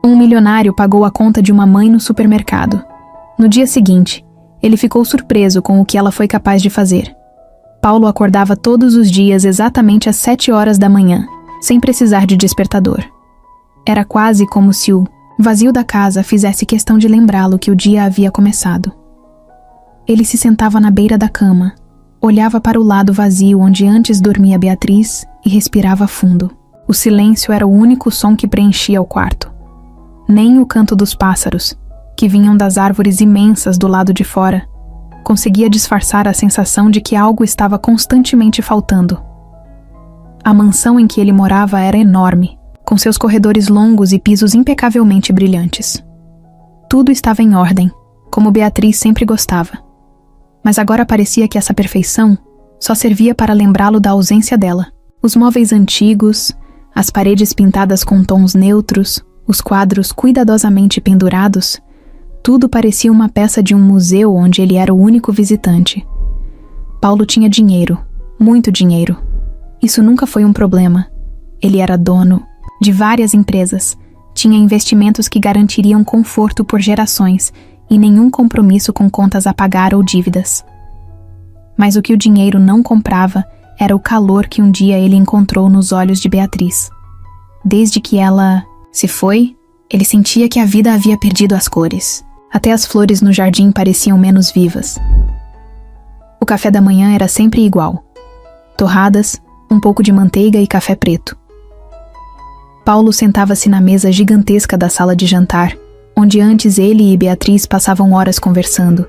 Um milionário pagou a conta de uma mãe no supermercado. No dia seguinte, ele ficou surpreso com o que ela foi capaz de fazer. Paulo acordava todos os dias exatamente às 7 horas da manhã, sem precisar de despertador. Era quase como se o vazio da casa fizesse questão de lembrá-lo que o dia havia começado. Ele se sentava na beira da cama, olhava para o lado vazio onde antes dormia Beatriz e respirava fundo. O silêncio era o único som que preenchia o quarto. Nem o canto dos pássaros, que vinham das árvores imensas do lado de fora, conseguia disfarçar a sensação de que algo estava constantemente faltando. A mansão em que ele morava era enorme, com seus corredores longos e pisos impecavelmente brilhantes. Tudo estava em ordem, como Beatriz sempre gostava. Mas agora parecia que essa perfeição só servia para lembrá-lo da ausência dela. Os móveis antigos, as paredes pintadas com tons neutros, os quadros cuidadosamente pendurados, tudo parecia uma peça de um museu onde ele era o único visitante. Paulo tinha dinheiro, muito dinheiro. Isso nunca foi um problema. Ele era dono de várias empresas, tinha investimentos que garantiriam conforto por gerações e nenhum compromisso com contas a pagar ou dívidas. Mas o que o dinheiro não comprava era o calor que um dia ele encontrou nos olhos de Beatriz. Desde que ela se foi, ele sentia que a vida havia perdido as cores. Até as flores no jardim pareciam menos vivas. O café da manhã era sempre igual. Torradas, um pouco de manteiga e café preto. Paulo sentava-se na mesa gigantesca da sala de jantar, onde antes ele e Beatriz passavam horas conversando,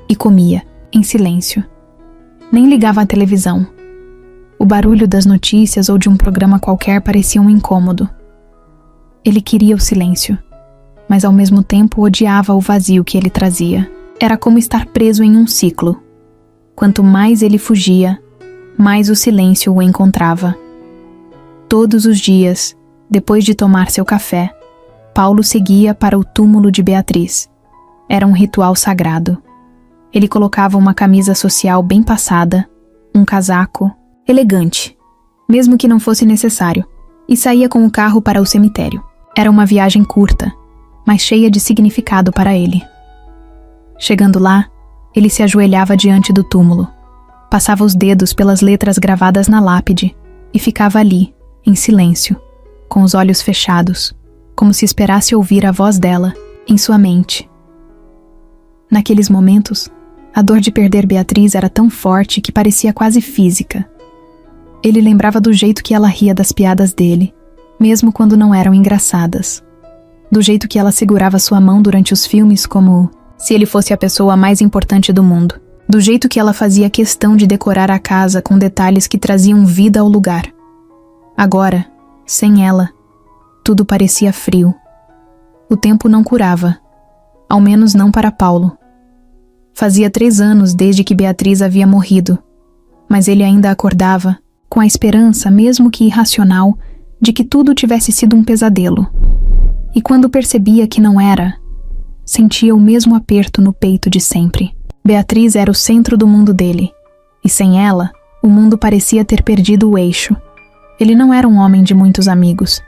e comia, em silêncio. Nem ligava à televisão. O barulho das notícias ou de um programa qualquer parecia um incômodo. Ele queria o silêncio, mas ao mesmo tempo odiava o vazio que ele trazia. Era como estar preso em um ciclo. Quanto mais ele fugia, mais o silêncio o encontrava. Todos os dias, depois de tomar seu café, Paulo seguia para o túmulo de Beatriz. Era um ritual sagrado. Ele colocava uma camisa social bem passada, um casaco elegante, mesmo que não fosse necessário, e saía com o carro para o cemitério. Era uma viagem curta, mas cheia de significado para ele. Chegando lá, ele se ajoelhava diante do túmulo, passava os dedos pelas letras gravadas na lápide e ficava ali, em silêncio, com os olhos fechados, como se esperasse ouvir a voz dela em sua mente. Naqueles momentos, a dor de perder Beatriz era tão forte que parecia quase física. Ele lembrava do jeito que ela ria das piadas dele, mesmo quando não eram engraçadas. Do jeito que ela segurava sua mão durante os filmes como se ele fosse a pessoa mais importante do mundo. Do jeito que ela fazia questão de decorar a casa com detalhes que traziam vida ao lugar. Agora, sem ela, tudo parecia frio. O tempo não curava, ao menos não para Paulo. Fazia 3 anos desde que Beatriz havia morrido, mas ele ainda acordava, com a esperança, mesmo que irracional, de que tudo tivesse sido um pesadelo. E quando percebia que não era, sentia o mesmo aperto no peito de sempre. Beatriz era o centro do mundo dele, e sem ela, o mundo parecia ter perdido o eixo. Ele não era um homem de muitos amigos.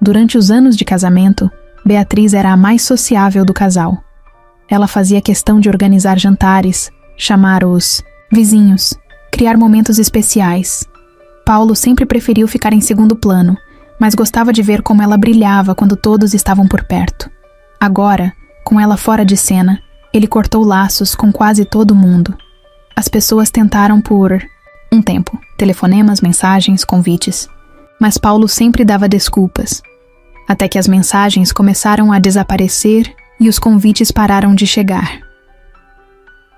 Durante os anos de casamento, Beatriz era a mais sociável do casal. Ela fazia questão de organizar jantares, chamar os vizinhos, criar momentos especiais. Paulo sempre preferiu ficar em segundo plano, mas gostava de ver como ela brilhava quando todos estavam por perto. Agora, com ela fora de cena, ele cortou laços com quase todo mundo. As pessoas tentaram por um tempo, telefonemas, mensagens, convites. Mas Paulo sempre dava desculpas, até que as mensagens começaram a desaparecer e os convites pararam de chegar.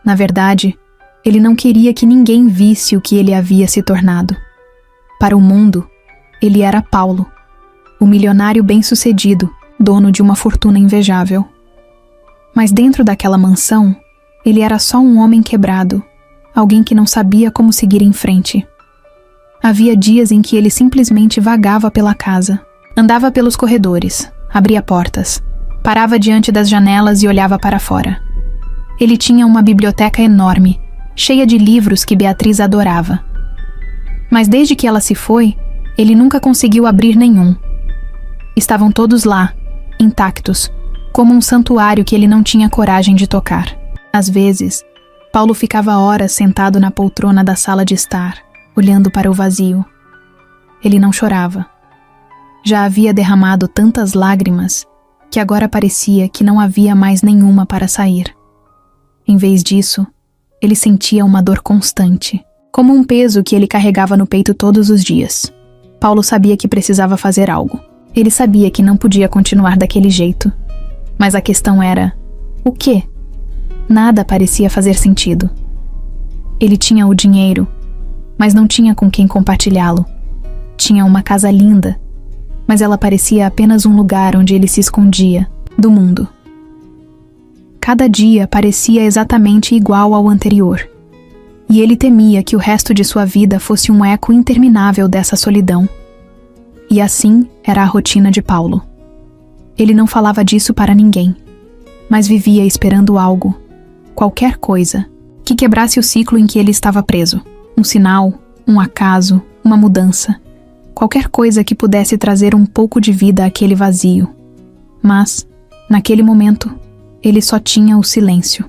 Na verdade, ele não queria que ninguém visse o que ele havia se tornado. Para o mundo, ele era Paulo, o milionário bem-sucedido, dono de uma fortuna invejável. Mas dentro daquela mansão, ele era só um homem quebrado, alguém que não sabia como seguir em frente. Havia dias em que ele simplesmente vagava pela casa, andava pelos corredores, abria portas, parava diante das janelas e olhava para fora. Ele tinha uma biblioteca enorme, cheia de livros que Beatriz adorava. Mas desde que ela se foi, ele nunca conseguiu abrir nenhum. Estavam todos lá, intactos, como um santuário que ele não tinha coragem de tocar. Às vezes, Paulo ficava horas sentado na poltrona da sala de estar, olhando para o vazio. Ele não chorava. Já havia derramado tantas lágrimas que agora parecia que não havia mais nenhuma para sair. Em vez disso, ele sentia uma dor constante, como um peso que ele carregava no peito todos os dias. Paulo sabia que precisava fazer algo. Ele sabia que não podia continuar daquele jeito. Mas a questão era: o quê? Nada parecia fazer sentido. Ele tinha o dinheiro, mas não tinha com quem compartilhá-lo. Tinha uma casa linda, mas ela parecia apenas um lugar onde ele se escondia do mundo. Cada dia parecia exatamente igual ao anterior, e ele temia que o resto de sua vida fosse um eco interminável dessa solidão. E assim era a rotina de Paulo. Ele não falava disso para ninguém, mas vivia esperando algo, qualquer coisa, que quebrasse o ciclo em que ele estava preso. Um sinal, um acaso, uma mudança. Qualquer coisa que pudesse trazer um pouco de vida àquele vazio. Mas, naquele momento, ele só tinha o silêncio.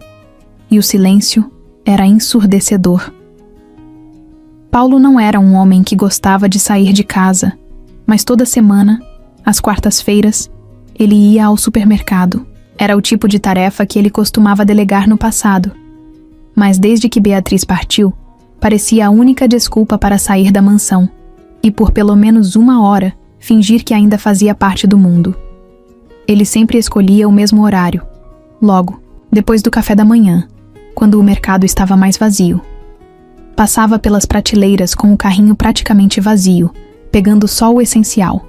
E o silêncio era ensurdecedor. Paulo não era um homem que gostava de sair de casa, mas toda semana, às quartas-feiras, ele ia ao supermercado. Era o tipo de tarefa que ele costumava delegar no passado. Mas desde que Beatriz partiu, parecia a única desculpa para sair da mansão, e por pelo menos 1 hora, fingir que ainda fazia parte do mundo. Ele sempre escolhia o mesmo horário, logo, depois do café da manhã, quando o mercado estava mais vazio. Passava pelas prateleiras com o carrinho praticamente vazio, pegando só o essencial: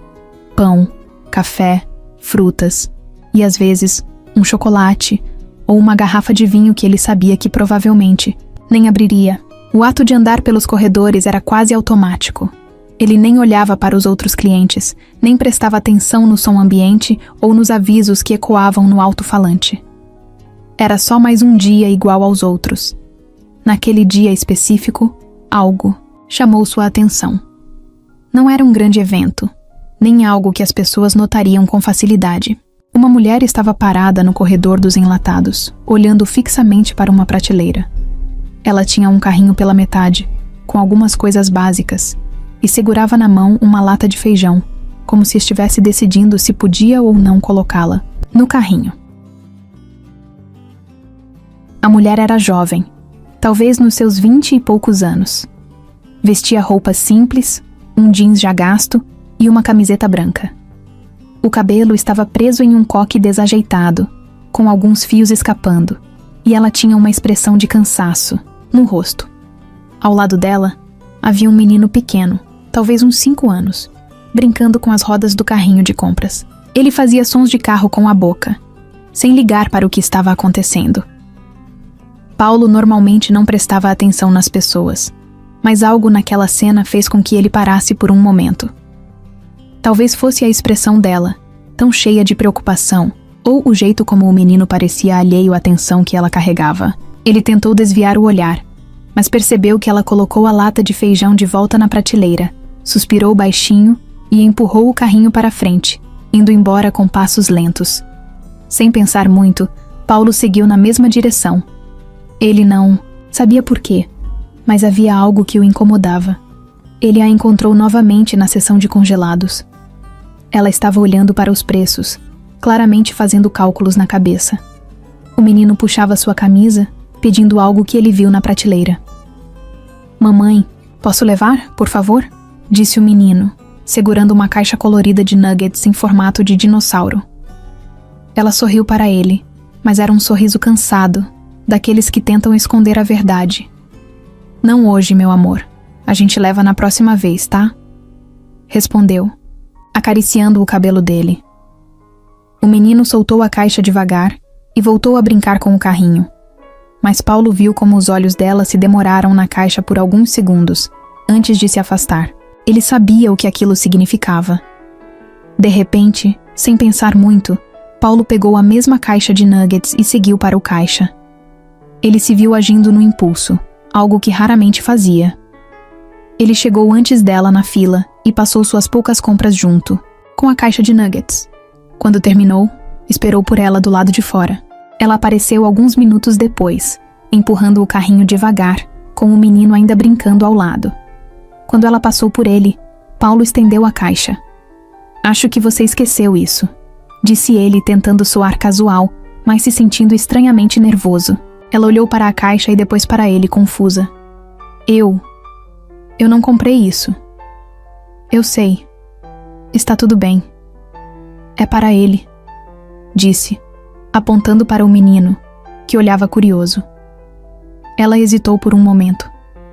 pão, café, frutas e, às vezes, um chocolate ou uma garrafa de vinho que ele sabia que provavelmente nem abriria. O ato de andar pelos corredores era quase automático. Ele nem olhava para os outros clientes, nem prestava atenção no som ambiente ou nos avisos que ecoavam no alto-falante. Era só mais um dia igual aos outros. Naquele dia específico, algo chamou sua atenção. Não era um grande evento, nem algo que as pessoas notariam com facilidade. Uma mulher estava parada no corredor dos enlatados, olhando fixamente para uma prateleira. Ela tinha um carrinho pela metade, com algumas coisas básicas, e segurava na mão uma lata de feijão, como se estivesse decidindo se podia ou não colocá-la no carrinho. A mulher era jovem, talvez nos seus 20 e poucos anos. Vestia roupas simples, um jeans já gasto e uma camiseta branca. O cabelo estava preso em um coque desajeitado, com alguns fios escapando, e ela tinha uma expressão de cansaço no rosto. Ao lado dela, havia um menino pequeno, talvez uns 5 anos, brincando com as rodas do carrinho de compras. Ele fazia sons de carro com a boca, sem ligar para o que estava acontecendo. Paulo normalmente não prestava atenção nas pessoas, mas algo naquela cena fez com que ele parasse por um momento. Talvez fosse a expressão dela, tão cheia de preocupação, ou o jeito como o menino parecia alheio à tensão que ela carregava. Ele tentou desviar o olhar, mas percebeu que ela colocou a lata de feijão de volta na prateleira, suspirou baixinho e empurrou o carrinho para frente, indo embora com passos lentos. Sem pensar muito, Paulo seguiu na mesma direção. Ele não sabia por quê, mas havia algo que o incomodava. Ele a encontrou novamente na seção de congelados. Ela estava olhando para os preços, claramente fazendo cálculos na cabeça. O menino puxava sua camisa, pedindo algo que ele viu na prateleira. "Mamãe, posso levar, por favor?" disse o menino, segurando uma caixa colorida de nuggets em formato de dinossauro. Ela sorriu para ele, mas era um sorriso cansado, daqueles que tentam esconder a verdade. "Não hoje, meu amor. A gente leva na próxima vez, tá?" respondeu, acariciando o cabelo dele. O menino soltou a caixa devagar e voltou a brincar com o carrinho. Mas Paulo viu como os olhos dela se demoraram na caixa por alguns segundos, antes de se afastar. Ele sabia o que aquilo significava. De repente, sem pensar muito, Paulo pegou a mesma caixa de nuggets e seguiu para o caixa. Ele se viu agindo no impulso, algo que raramente fazia. Ele chegou antes dela na fila e passou suas poucas compras junto, com a caixa de nuggets. Quando terminou, esperou por ela do lado de fora. Ela apareceu alguns minutos depois, empurrando o carrinho devagar, com o menino ainda brincando ao lado. Quando ela passou por ele, Paulo estendeu a caixa. "Acho que você esqueceu isso", disse ele, tentando soar casual, mas se sentindo estranhamente nervoso. Ela olhou para a caixa e depois para ele, confusa. Eu não comprei isso." "Eu sei. Está tudo bem. É para ele", disse, apontando para o menino, que olhava curioso. Ela hesitou por um momento,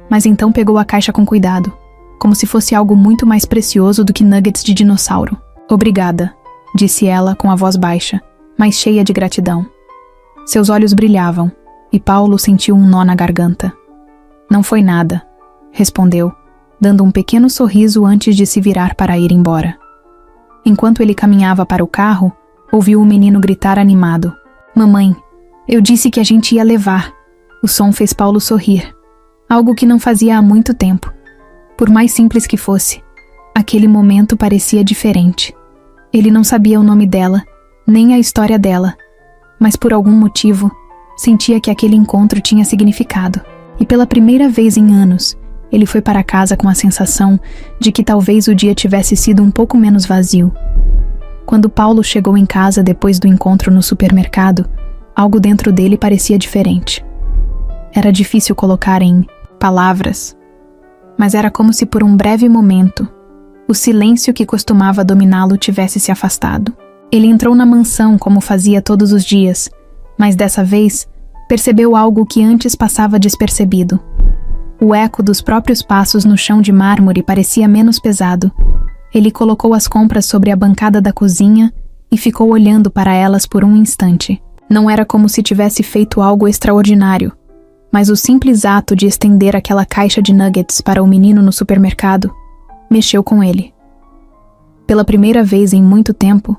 mas então pegou a caixa com cuidado, como se fosse algo muito mais precioso do que nuggets de dinossauro. "Obrigada", disse ela com a voz baixa, mas cheia de gratidão. Seus olhos brilhavam, e Paulo sentiu um nó na garganta. "Não foi nada", respondeu, dando um pequeno sorriso antes de se virar para ir embora. Enquanto ele caminhava para o carro, ouviu o menino gritar animado: "Mamãe, eu disse que a gente ia levar." O som fez Paulo sorrir, algo que não fazia há muito tempo. Por mais simples que fosse, aquele momento parecia diferente. Ele não sabia o nome dela, nem a história dela, mas por algum motivo, sentia que aquele encontro tinha significado. E pela primeira vez em anos, ele foi para casa com a sensação de que talvez o dia tivesse sido um pouco menos vazio. Quando Paulo chegou em casa depois do encontro no supermercado, algo dentro dele parecia diferente. Era difícil colocar em palavras, mas era como se por um breve momento, o silêncio que costumava dominá-lo tivesse se afastado. Ele entrou na mansão como fazia todos os dias, mas dessa vez percebeu algo que antes passava despercebido. O eco dos próprios passos no chão de mármore parecia menos pesado. Ele colocou as compras sobre a bancada da cozinha e ficou olhando para elas por um instante. Não era como se tivesse feito algo extraordinário, mas o simples ato de estender aquela caixa de nuggets para o menino no supermercado mexeu com ele. Pela primeira vez em muito tempo,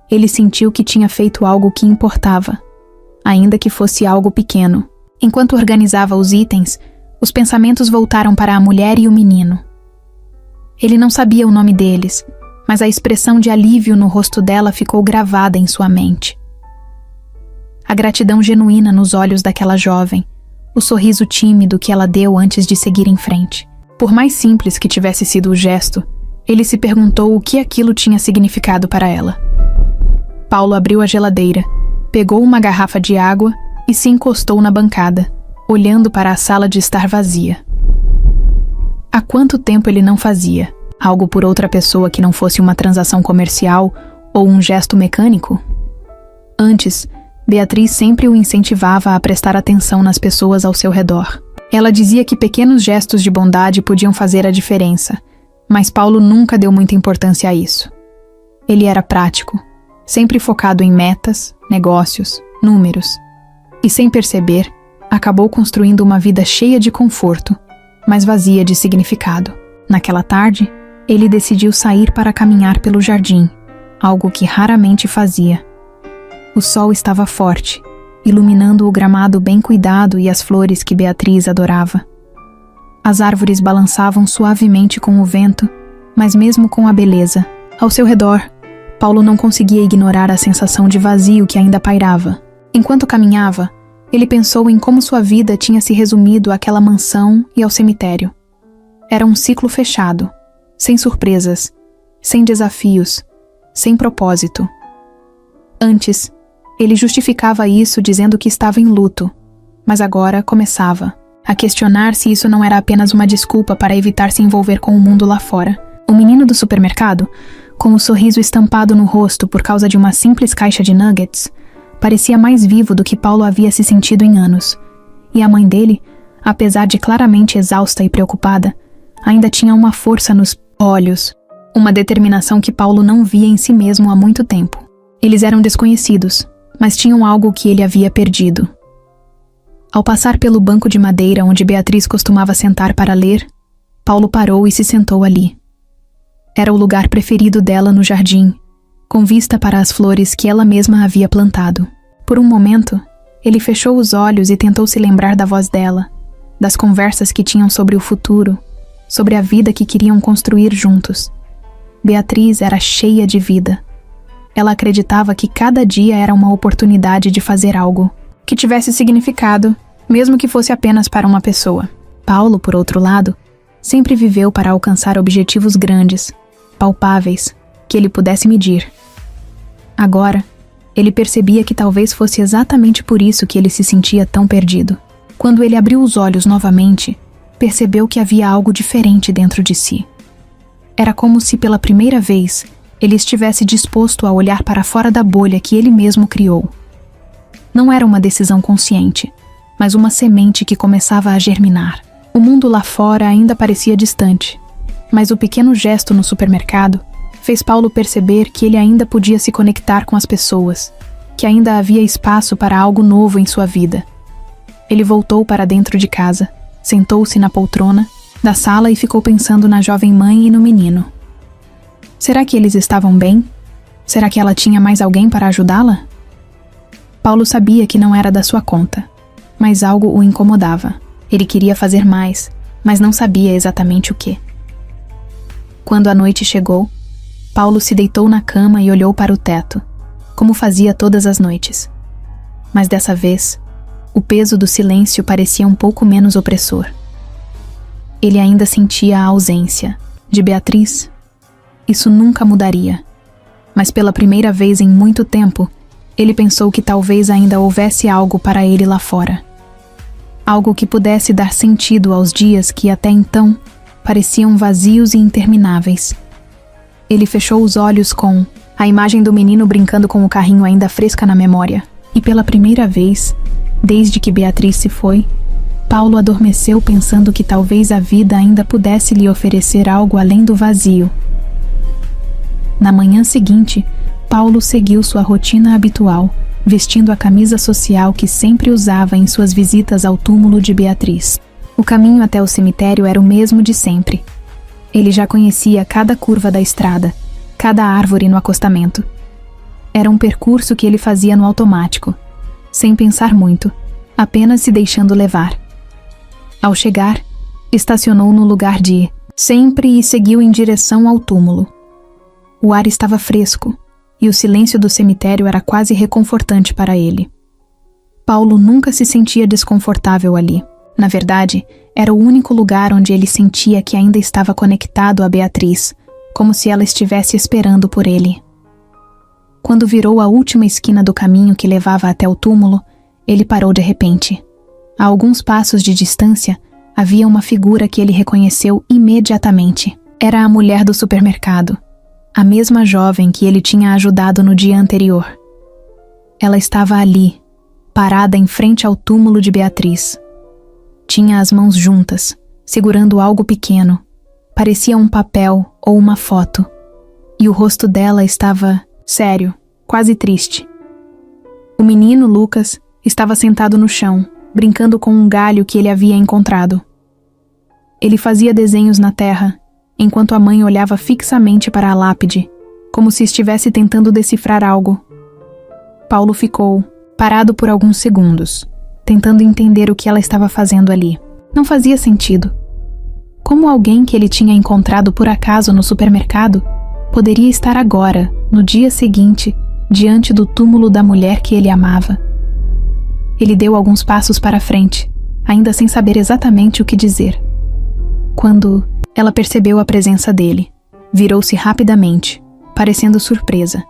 ele sentiu que tinha feito algo que importava, ainda que fosse algo pequeno. Enquanto organizava os itens, os pensamentos voltaram para a mulher e o menino. Ele não sabia o nome deles, mas a expressão de alívio no rosto dela ficou gravada em sua mente. A gratidão genuína nos olhos daquela jovem, o sorriso tímido que ela deu antes de seguir em frente. Por mais simples que tivesse sido o gesto, ele se perguntou o que aquilo tinha significado para ela. Paulo abriu a geladeira, pegou uma garrafa de água e se encostou na bancada, olhando para a sala de estar vazia. Há quanto tempo ele não fazia algo por outra pessoa que não fosse uma transação comercial ou um gesto mecânico? Antes, Beatriz sempre o incentivava a prestar atenção nas pessoas ao seu redor. Ela dizia que pequenos gestos de bondade podiam fazer a diferença, mas Paulo nunca deu muita importância a isso. Ele era prático, sempre focado em metas, negócios, números, e sem perceber, acabou construindo uma vida cheia de conforto, mas vazia de significado. Naquela tarde, ele decidiu sair para caminhar pelo jardim, algo que raramente fazia. O sol estava forte, iluminando o gramado bem cuidado e as flores que Beatriz adorava. As árvores balançavam suavemente com o vento, mas mesmo com a beleza, ao seu redor, Paulo não conseguia ignorar a sensação de vazio que ainda pairava. Enquanto caminhava, ele pensou em como sua vida tinha se resumido àquela mansão e ao cemitério. Era um ciclo fechado, sem surpresas, sem desafios, sem propósito. Antes, ele justificava isso dizendo que estava em luto, mas agora começava a questionar se isso não era apenas uma desculpa para evitar se envolver com o mundo lá fora. O menino do supermercado, com o sorriso estampado no rosto por causa de uma simples caixa de nuggets, parecia mais vivo do que Paulo havia se sentido em anos. E a mãe dele, apesar de claramente exausta e preocupada, ainda tinha uma força nos olhos, uma determinação que Paulo não via em si mesmo há muito tempo. Eles eram desconhecidos, mas tinham algo que ele havia perdido. Ao passar pelo banco de madeira onde Beatriz costumava sentar para ler, Paulo parou e se sentou ali. Era o lugar preferido dela no jardim, com vista para as flores que ela mesma havia plantado. Por um momento, ele fechou os olhos e tentou se lembrar da voz dela, das conversas que tinham sobre o futuro, sobre a vida que queriam construir juntos. Beatriz era cheia de vida. Ela acreditava que cada dia era uma oportunidade de fazer algo que tivesse significado, mesmo que fosse apenas para uma pessoa. Paulo, por outro lado, sempre viveu para alcançar objetivos grandes, palpáveis, que ele pudesse medir. Agora, ele percebia que talvez fosse exatamente por isso que ele se sentia tão perdido. Quando ele abriu os olhos novamente, percebeu que havia algo diferente dentro de si. Era como se pela primeira vez ele estivesse disposto a olhar para fora da bolha que ele mesmo criou. Não era uma decisão consciente, mas uma semente que começava a germinar. O mundo lá fora ainda parecia distante, mas o pequeno gesto no supermercado fez Paulo perceber que ele ainda podia se conectar com as pessoas, que ainda havia espaço para algo novo em sua vida. Ele voltou para dentro de casa, sentou-se na poltrona da sala e ficou pensando na jovem mãe e no menino. Será que eles estavam bem? Será que ela tinha mais alguém para ajudá-la? Paulo sabia que não era da sua conta, mas algo o incomodava. Ele queria fazer mais, mas não sabia exatamente o que. Quando a noite chegou, Paulo se deitou na cama e olhou para o teto, como fazia todas as noites. Mas dessa vez, o peso do silêncio parecia um pouco menos opressor. Ele ainda sentia a ausência de Beatriz. Isso nunca mudaria. Mas pela primeira vez em muito tempo, ele pensou que talvez ainda houvesse algo para ele lá fora. Algo que pudesse dar sentido aos dias que até então pareciam vazios e intermináveis. Ele fechou os olhos com a imagem do menino brincando com o carrinho ainda fresca na memória. E pela primeira vez, desde que Beatriz se foi, Paulo adormeceu pensando que talvez a vida ainda pudesse lhe oferecer algo além do vazio. Na manhã seguinte, Paulo seguiu sua rotina habitual, vestindo a camisa social que sempre usava em suas visitas ao túmulo de Beatriz. O caminho até o cemitério era o mesmo de sempre. Ele já conhecia cada curva da estrada, cada árvore no acostamento. Era um percurso que ele fazia no automático, sem pensar muito, apenas se deixando levar. Ao chegar, estacionou no lugar de sempre e seguiu em direção ao túmulo. O ar estava fresco, e o silêncio do cemitério era quase reconfortante para ele. Paulo nunca se sentia desconfortável ali. Na verdade, era o único lugar onde ele sentia que ainda estava conectado a Beatriz, como se ela estivesse esperando por ele. Quando virou a última esquina do caminho que levava até o túmulo, ele parou de repente. A alguns passos de distância, havia uma figura que ele reconheceu imediatamente. Era a mulher do supermercado. A mesma jovem que ele tinha ajudado no dia anterior. Ela estava ali, parada em frente ao túmulo de Beatriz. Tinha as mãos juntas, segurando algo pequeno. Parecia um papel ou uma foto. E o rosto dela estava sério, quase triste. O menino, Lucas, estava sentado no chão, brincando com um galho que ele havia encontrado. Ele fazia desenhos na terra, enquanto a mãe olhava fixamente para a lápide, como se estivesse tentando decifrar algo. Paulo ficou parado por alguns segundos, tentando entender o que ela estava fazendo ali. Não fazia sentido. Como alguém que ele tinha encontrado por acaso no supermercado poderia estar agora, no dia seguinte, diante do túmulo da mulher que ele amava? Ele deu alguns passos para frente, ainda sem saber exatamente o que dizer. Quando ela percebeu a presença dele, virou-se rapidamente, parecendo surpresa.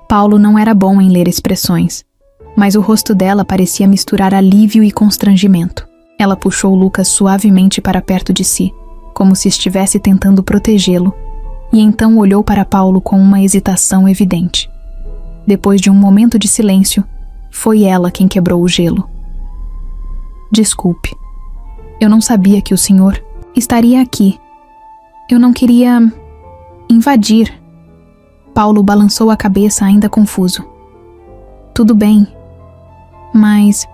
Paulo não era bom em ler expressões, mas o rosto dela parecia misturar alívio e constrangimento. Ela puxou Lucas suavemente para perto de si, como se estivesse tentando protegê-lo, e então olhou para Paulo com uma hesitação evidente. Depois de um momento de silêncio, foi ela quem quebrou o gelo. Desculpe, eu não sabia que o senhor estaria aqui. Eu não queria invadir. Paulo balançou a cabeça ainda confuso. Tudo bem, mas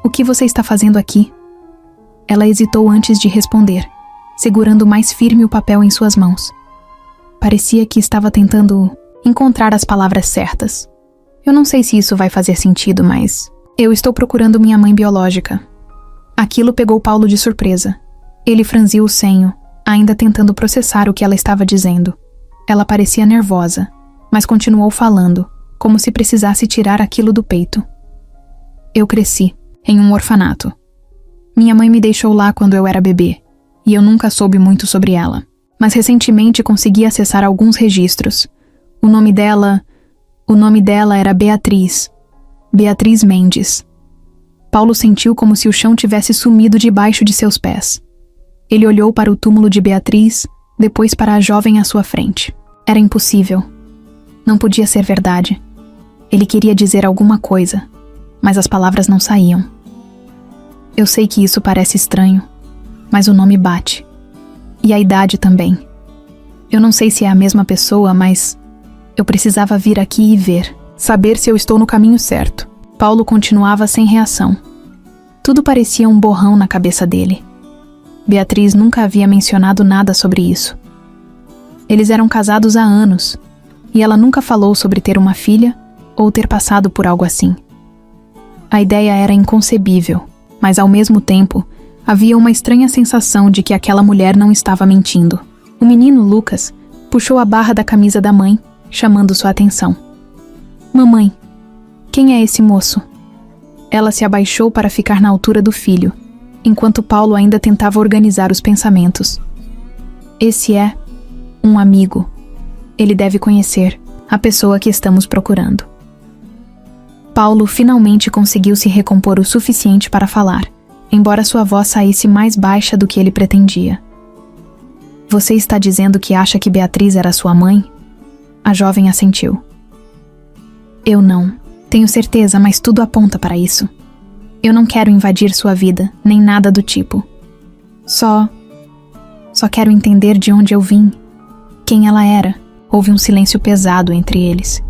o que você está fazendo aqui? Ela hesitou antes de responder, segurando mais firme o papel em suas mãos. Parecia que estava tentando encontrar as palavras certas. Eu não sei se isso vai fazer sentido, mas eu estou procurando minha mãe biológica. Aquilo pegou Paulo de surpresa. Ele franziu o senho, ainda tentando processar o que ela estava dizendo. Ela parecia nervosa, mas continuou falando, como se precisasse tirar aquilo do peito. Eu cresci em um orfanato. Minha mãe me deixou lá quando eu era bebê, e eu nunca soube muito sobre ela. Mas recentemente consegui acessar alguns registros. O nome dela era Beatriz. Beatriz Mendes. Paulo sentiu como se o chão tivesse sumido debaixo de seus pés. Ele olhou para o túmulo de Beatriz, depois para a jovem à sua frente. Era impossível. Não podia ser verdade. Ele queria dizer alguma coisa, mas as palavras não saíam. Eu sei que isso parece estranho, mas o nome bate. E a idade também. Eu não sei se é a mesma pessoa, mas eu precisava vir aqui e ver, saber se eu estou no caminho certo. Paulo continuava sem reação. Tudo parecia um borrão na cabeça dele. Beatriz nunca havia mencionado nada sobre isso. Eles eram casados há anos, e ela nunca falou sobre ter uma filha ou ter passado por algo assim. A ideia era inconcebível, mas ao mesmo tempo, havia uma estranha sensação de que aquela mulher não estava mentindo. O menino, Lucas, puxou a barra da camisa da mãe, chamando sua atenção. Mamãe, quem é esse moço? Ela se abaixou para ficar na altura do filho, enquanto Paulo ainda tentava organizar os pensamentos. Esse é um amigo. Ele deve conhecer a pessoa que estamos procurando. Paulo finalmente conseguiu se recompor o suficiente para falar, embora sua voz saísse mais baixa do que ele pretendia. Você está dizendo que acha que Beatriz era sua mãe? A jovem assentiu. Eu não. Tenho certeza, mas tudo aponta para isso. Eu não quero invadir sua vida, nem nada do tipo. Só quero entender de onde eu vim, quem ela era. Houve um silêncio pesado entre eles,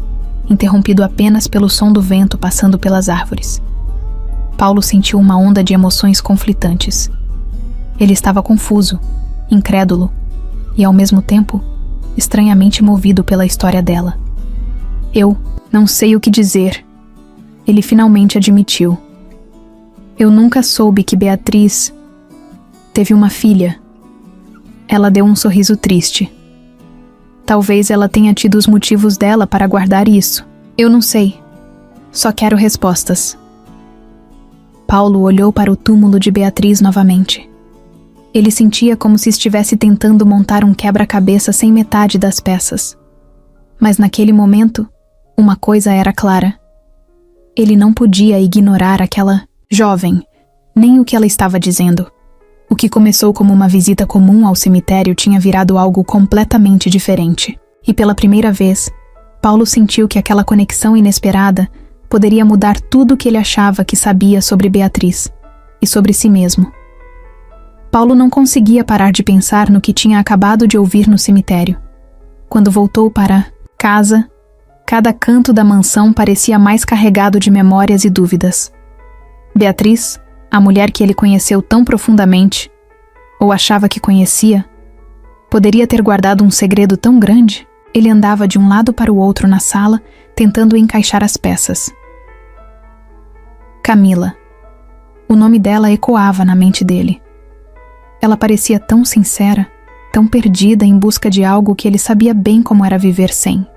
interrompido apenas pelo som do vento passando pelas árvores. Paulo sentiu uma onda de emoções conflitantes. Ele estava confuso, incrédulo e, ao mesmo tempo, estranhamente movido pela história dela. Eu não sei o que dizer. Ele finalmente admitiu. Eu nunca soube que Beatriz teve uma filha. Ela deu um sorriso triste. Talvez ela tenha tido os motivos dela para guardar isso. Eu não sei. Só quero respostas. Paulo olhou para o túmulo de Beatriz novamente. Ele sentia como se estivesse tentando montar um quebra-cabeça sem metade das peças. Mas naquele momento, uma coisa era clara. Ele não podia ignorar aquela jovem, nem o que ela estava dizendo. O que começou como uma visita comum ao cemitério tinha virado algo completamente diferente. E pela primeira vez, Paulo sentiu que aquela conexão inesperada poderia mudar tudo o que ele achava que sabia sobre Beatriz e sobre si mesmo. Paulo não conseguia parar de pensar no que tinha acabado de ouvir no cemitério. Quando voltou para casa, cada canto da mansão parecia mais carregado de memórias e dúvidas. Beatriz, a mulher que ele conheceu tão profundamente, ou achava que conhecia, poderia ter guardado um segredo tão grande? Ele andava de um lado para o outro na sala, tentando encaixar as peças. Camila. O nome dela ecoava na mente dele. Ela parecia tão sincera, tão perdida em busca de algo que ele sabia bem como era viver sem.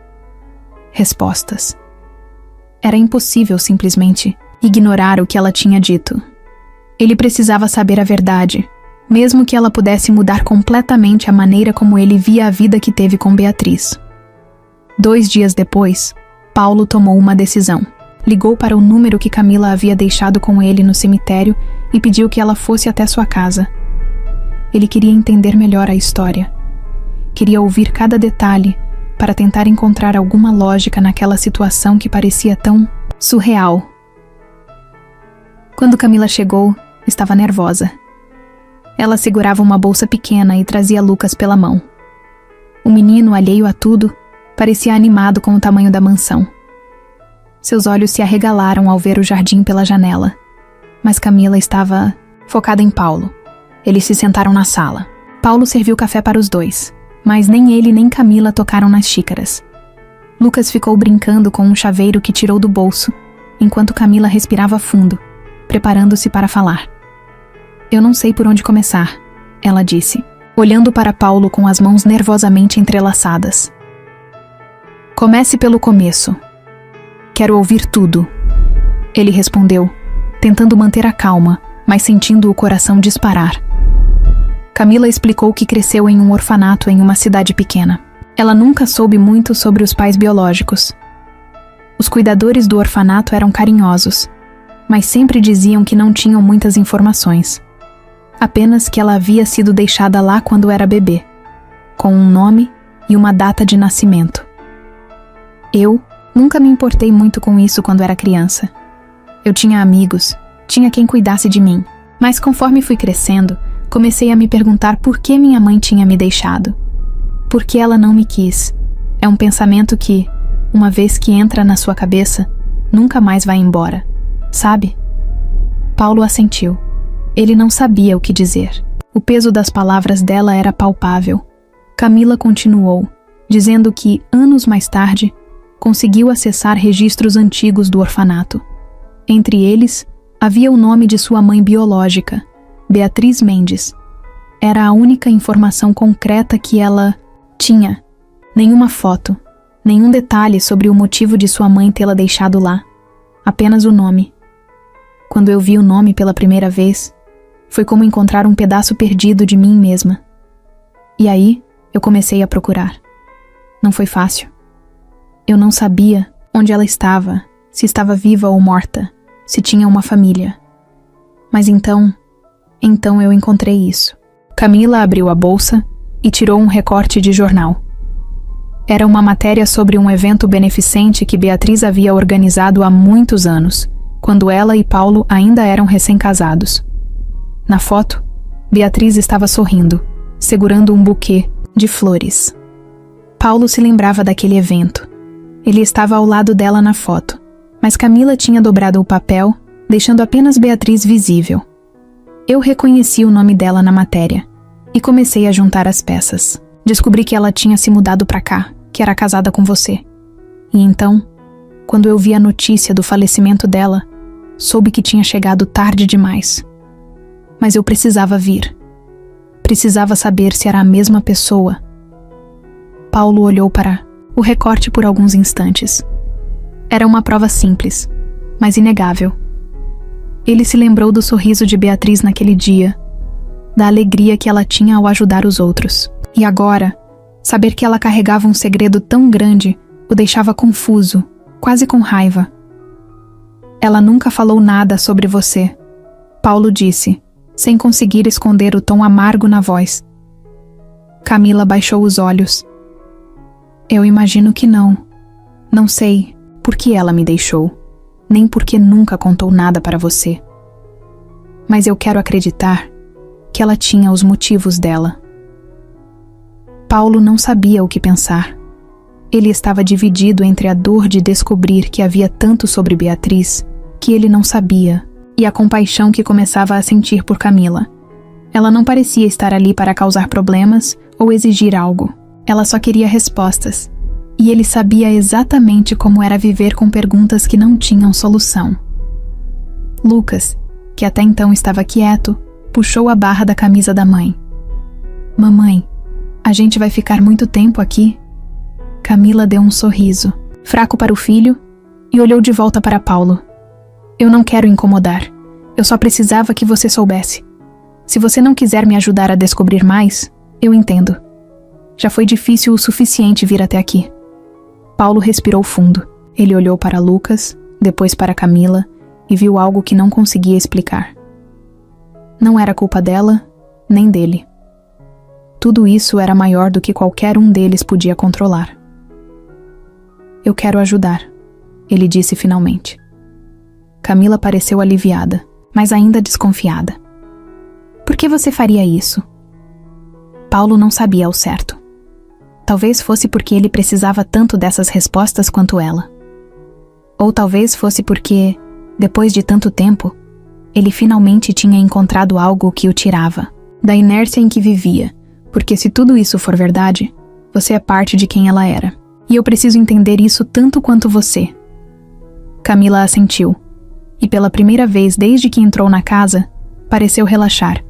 Respostas. Era impossível simplesmente ignorar o que ela tinha dito. Ele precisava saber a verdade, mesmo que ela pudesse mudar completamente a maneira como ele via a vida que teve com Beatriz. 2 dias depois, Paulo tomou uma decisão. Ligou para o número que Camila havia deixado com ele no cemitério e pediu que ela fosse até sua casa. Ele queria entender melhor a história. Queria ouvir cada detalhe para tentar encontrar alguma lógica naquela situação que parecia tão surreal. Quando Camila chegou, estava nervosa. Ela segurava uma bolsa pequena e trazia Lucas pela mão. O menino, alheio a tudo, parecia animado com o tamanho da mansão. Seus olhos se arregalaram ao ver o jardim pela janela. Mas Camila estava focada em Paulo. Eles se sentaram na sala. Paulo serviu café para os dois, mas nem ele nem Camila tocaram nas xícaras. Lucas ficou brincando com um chaveiro que tirou do bolso, enquanto Camila respirava fundo, preparando-se para falar. Eu não sei por onde começar, ela disse, olhando para Paulo com as mãos nervosamente entrelaçadas. Comece pelo começo. Quero ouvir tudo. Ele respondeu, tentando manter a calma, mas sentindo o coração disparar. Camila explicou que cresceu em um orfanato em uma cidade pequena. Ela nunca soube muito sobre os pais biológicos. Os cuidadores do orfanato eram carinhosos, mas sempre diziam que não tinham muitas informações. Apenas que ela havia sido deixada lá quando era bebê, com um nome e uma data de nascimento. Eu nunca me importei muito com isso quando era criança. Eu tinha amigos, tinha quem cuidasse de mim, mas conforme fui crescendo, comecei a me perguntar por que minha mãe tinha me deixado. Por que ela não me quis? É um pensamento que, uma vez que entra na sua cabeça, nunca mais vai embora, sabe? Paulo assentiu. Ele não sabia o que dizer. O peso das palavras dela era palpável. Camila continuou, dizendo que, anos mais tarde, conseguiu acessar registros antigos do orfanato. Entre eles, havia o nome de sua mãe biológica, Beatriz Mendes. Era a única informação concreta que ela tinha. Nenhuma foto, nenhum detalhe sobre o motivo de sua mãe tê-la deixado lá. Apenas o nome. Quando eu vi o nome pela primeira vez, foi como encontrar um pedaço perdido de mim mesma. E aí, eu comecei a procurar. Não foi fácil. Eu não sabia onde ela estava, se estava viva ou morta, se tinha uma família. Mas então eu encontrei isso. Camila abriu a bolsa e tirou um recorte de jornal. Era uma matéria sobre um evento beneficente que Beatriz havia organizado há muitos anos, quando ela e Paulo ainda eram recém-casados. Na foto, Beatriz estava sorrindo, segurando um buquê de flores. Paulo se lembrava daquele evento. Ele estava ao lado dela na foto, mas Camila tinha dobrado o papel, deixando apenas Beatriz visível. Eu reconheci o nome dela na matéria e comecei a juntar as peças. Descobri que ela tinha se mudado para cá, que era casada com você. E então, quando eu vi a notícia do falecimento dela, soube que tinha chegado tarde demais. Mas eu precisava vir. Precisava saber se era a mesma pessoa. Paulo olhou para o recorte por alguns instantes. Era uma prova simples, mas inegável. Ele se lembrou do sorriso de Beatriz naquele dia, da alegria que ela tinha ao ajudar os outros. E agora, saber que ela carregava um segredo tão grande o deixava confuso, quase com raiva. Ela nunca falou nada sobre você, Paulo disse, sem conseguir esconder o tom amargo na voz. Camila baixou os olhos. Eu imagino que não. Não sei por que ela me deixou, nem porque nunca contou nada para você. Mas eu quero acreditar que ela tinha os motivos dela. Paulo não sabia o que pensar. Ele estava dividido entre a dor de descobrir que havia tanto sobre Beatriz que ele não sabia e a compaixão que começava a sentir por Camila. Ela não parecia estar ali para causar problemas ou exigir algo. Ela só queria respostas. E ele sabia exatamente como era viver com perguntas que não tinham solução. Lucas, que até então estava quieto, puxou a barra da camisa da mãe. Mamãe, a gente vai ficar muito tempo aqui? Camila deu um sorriso, fraco para o filho, e olhou de volta para Paulo. Eu não quero incomodar. Eu só precisava que você soubesse. Se você não quiser me ajudar a descobrir mais, eu entendo. Já foi difícil o suficiente vir até aqui. Paulo respirou fundo. Ele olhou para Lucas, depois para Camila, e viu algo que não conseguia explicar. Não era culpa dela, nem dele. Tudo isso era maior do que qualquer um deles podia controlar. Eu quero ajudar, ele disse finalmente. Camila pareceu aliviada, mas ainda desconfiada. Por que você faria isso? Paulo não sabia ao certo. Talvez fosse porque ele precisava tanto dessas respostas quanto ela. Ou talvez fosse porque, depois de tanto tempo, ele finalmente tinha encontrado algo que o tirava da inércia em que vivia, porque se tudo isso for verdade, você é parte de quem ela era. E eu preciso entender isso tanto quanto você. Camila assentiu, e pela primeira vez desde que entrou na casa, pareceu relaxar.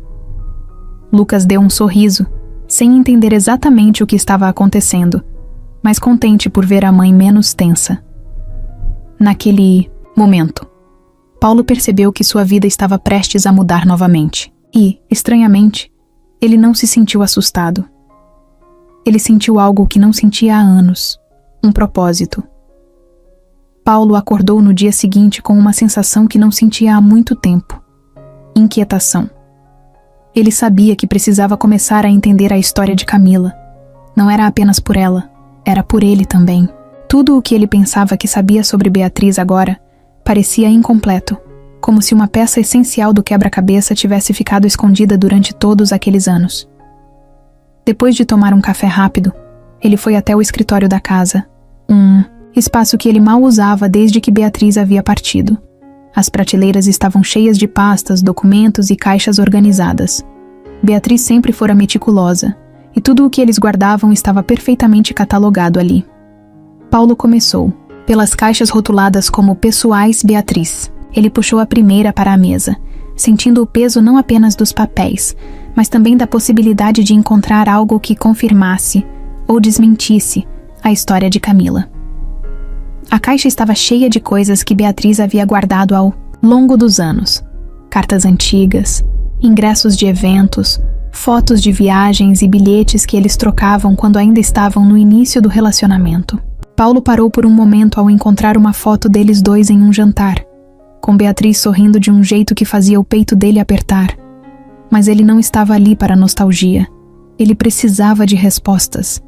Lucas deu um sorriso, sem entender exatamente o que estava acontecendo, mas contente por ver a mãe menos tensa. Naquele momento, Paulo percebeu que sua vida estava prestes a mudar novamente. E, estranhamente, ele não se sentiu assustado. Ele sentiu algo que não sentia há anos, um propósito. Paulo acordou no dia seguinte com uma sensação que não sentia há muito tempo: inquietação. Ele sabia que precisava começar a entender a história de Camila. Não era apenas por ela, era por ele também. Tudo o que ele pensava que sabia sobre Beatriz agora parecia incompleto, como se uma peça essencial do quebra-cabeça tivesse ficado escondida durante todos aqueles anos. Depois de tomar um café rápido, ele foi até o escritório da casa, espaço que ele mal usava desde que Beatriz havia partido. As prateleiras estavam cheias de pastas, documentos e caixas organizadas. Beatriz sempre fora meticulosa, e tudo o que eles guardavam estava perfeitamente catalogado ali. Paulo começou, pelas caixas rotuladas como Pessoais Beatriz. Ele puxou a primeira para a mesa, sentindo o peso não apenas dos papéis, mas também da possibilidade de encontrar algo que confirmasse ou desmentisse a história de Camila. A caixa estava cheia de coisas que Beatriz havia guardado ao longo dos anos. Cartas antigas, ingressos de eventos, fotos de viagens e bilhetes que eles trocavam quando ainda estavam no início do relacionamento. Paulo parou por um momento ao encontrar uma foto deles dois em um jantar, com Beatriz sorrindo de um jeito que fazia o peito dele apertar. Mas ele não estava ali para nostalgia. Ele precisava de respostas.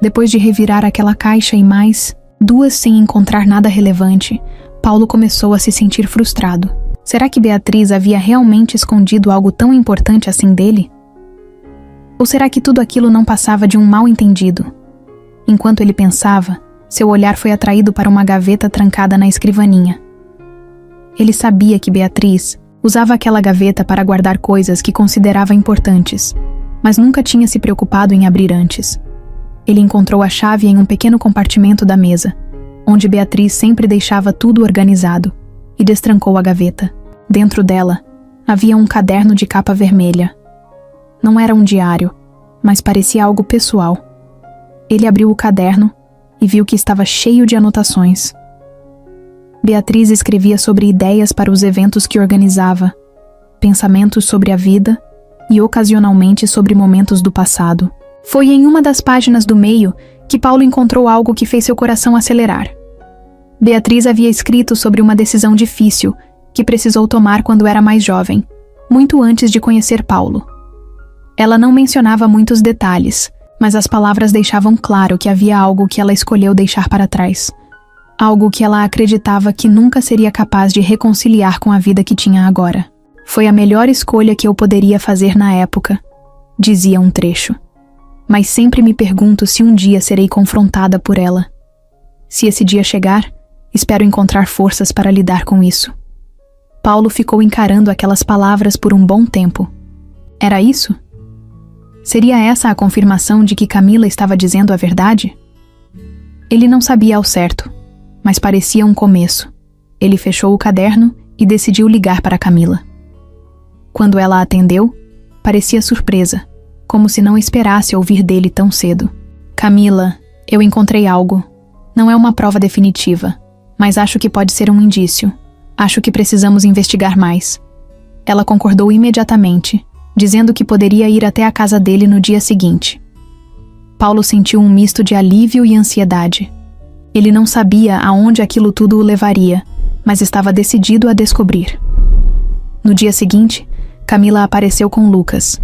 Depois de revirar aquela caixa e mais duas sem encontrar nada relevante, Paulo começou a se sentir frustrado. Será que Beatriz havia realmente escondido algo tão importante assim dele? Ou será que tudo aquilo não passava de um mal-entendido? Enquanto ele pensava, seu olhar foi atraído para uma gaveta trancada na escrivaninha. Ele sabia que Beatriz usava aquela gaveta para guardar coisas que considerava importantes, mas nunca tinha se preocupado em abrir antes. Ele encontrou a chave em um pequeno compartimento da mesa, onde Beatriz sempre deixava tudo organizado, e destrancou a gaveta. Dentro dela, havia um caderno de capa vermelha. Não era um diário, mas parecia algo pessoal. Ele abriu o caderno e viu que estava cheio de anotações. Beatriz escrevia sobre ideias para os eventos que organizava, pensamentos sobre a vida e ocasionalmente sobre momentos do passado. Foi em uma das páginas do meio que Paulo encontrou algo que fez seu coração acelerar. Beatriz havia escrito sobre uma decisão difícil que precisou tomar quando era mais jovem, muito antes de conhecer Paulo. Ela não mencionava muitos detalhes, mas as palavras deixavam claro que havia algo que ela escolheu deixar para trás. Algo que ela acreditava que nunca seria capaz de reconciliar com a vida que tinha agora. Foi a melhor escolha que eu poderia fazer na época, dizia um trecho. Mas sempre me pergunto se um dia serei confrontada por ela. Se esse dia chegar, espero encontrar forças para lidar com isso. Paulo ficou encarando aquelas palavras por um bom tempo. Era isso? Seria essa a confirmação de que Camila estava dizendo a verdade? Ele não sabia ao certo, mas parecia um começo. Ele fechou o caderno e decidiu ligar para Camila. Quando ela atendeu, parecia surpresa, como se não esperasse ouvir dele tão cedo. Camila, eu encontrei algo. Não é uma prova definitiva, mas acho que pode ser um indício. Acho que precisamos investigar mais. Ela concordou imediatamente, dizendo que poderia ir até a casa dele no dia seguinte. Paulo sentiu um misto de alívio e ansiedade. Ele não sabia aonde aquilo tudo o levaria, mas estava decidido a descobrir. No dia seguinte, Camila apareceu com Lucas.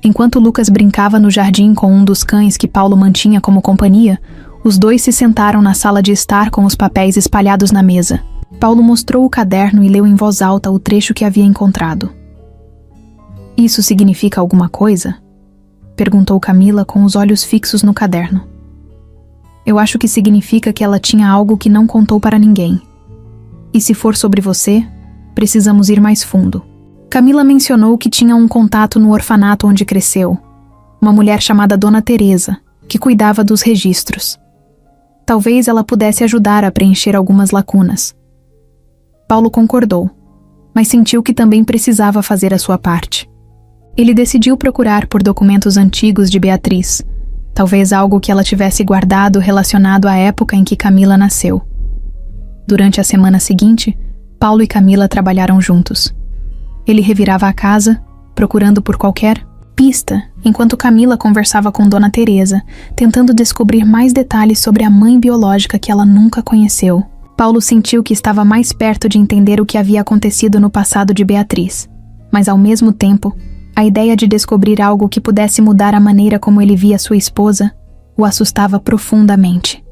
Enquanto Lucas brincava no jardim com um dos cães que Paulo mantinha como companhia, os dois se sentaram na sala de estar com os papéis espalhados na mesa. Paulo mostrou o caderno e leu em voz alta o trecho que havia encontrado. Isso significa alguma coisa? Perguntou Camila com os olhos fixos no caderno. Eu acho que significa que ela tinha algo que não contou para ninguém. E se for sobre você, precisamos ir mais fundo. Camila mencionou que tinha um contato no orfanato onde cresceu, uma mulher chamada Dona Teresa, que cuidava dos registros. Talvez ela pudesse ajudar a preencher algumas lacunas. Paulo concordou, mas sentiu que também precisava fazer a sua parte. Ele decidiu procurar por documentos antigos de Beatriz, talvez algo que ela tivesse guardado relacionado à época em que Camila nasceu. Durante a semana seguinte, Paulo e Camila trabalharam juntos. Ele revirava a casa, procurando por qualquer pista, enquanto Camila conversava com Dona Teresa, tentando descobrir mais detalhes sobre a mãe biológica que ela nunca conheceu. Paulo sentiu que estava mais perto de entender o que havia acontecido no passado de Beatriz, mas ao mesmo tempo, a ideia de descobrir algo que pudesse mudar a maneira como ele via sua esposa o assustava profundamente.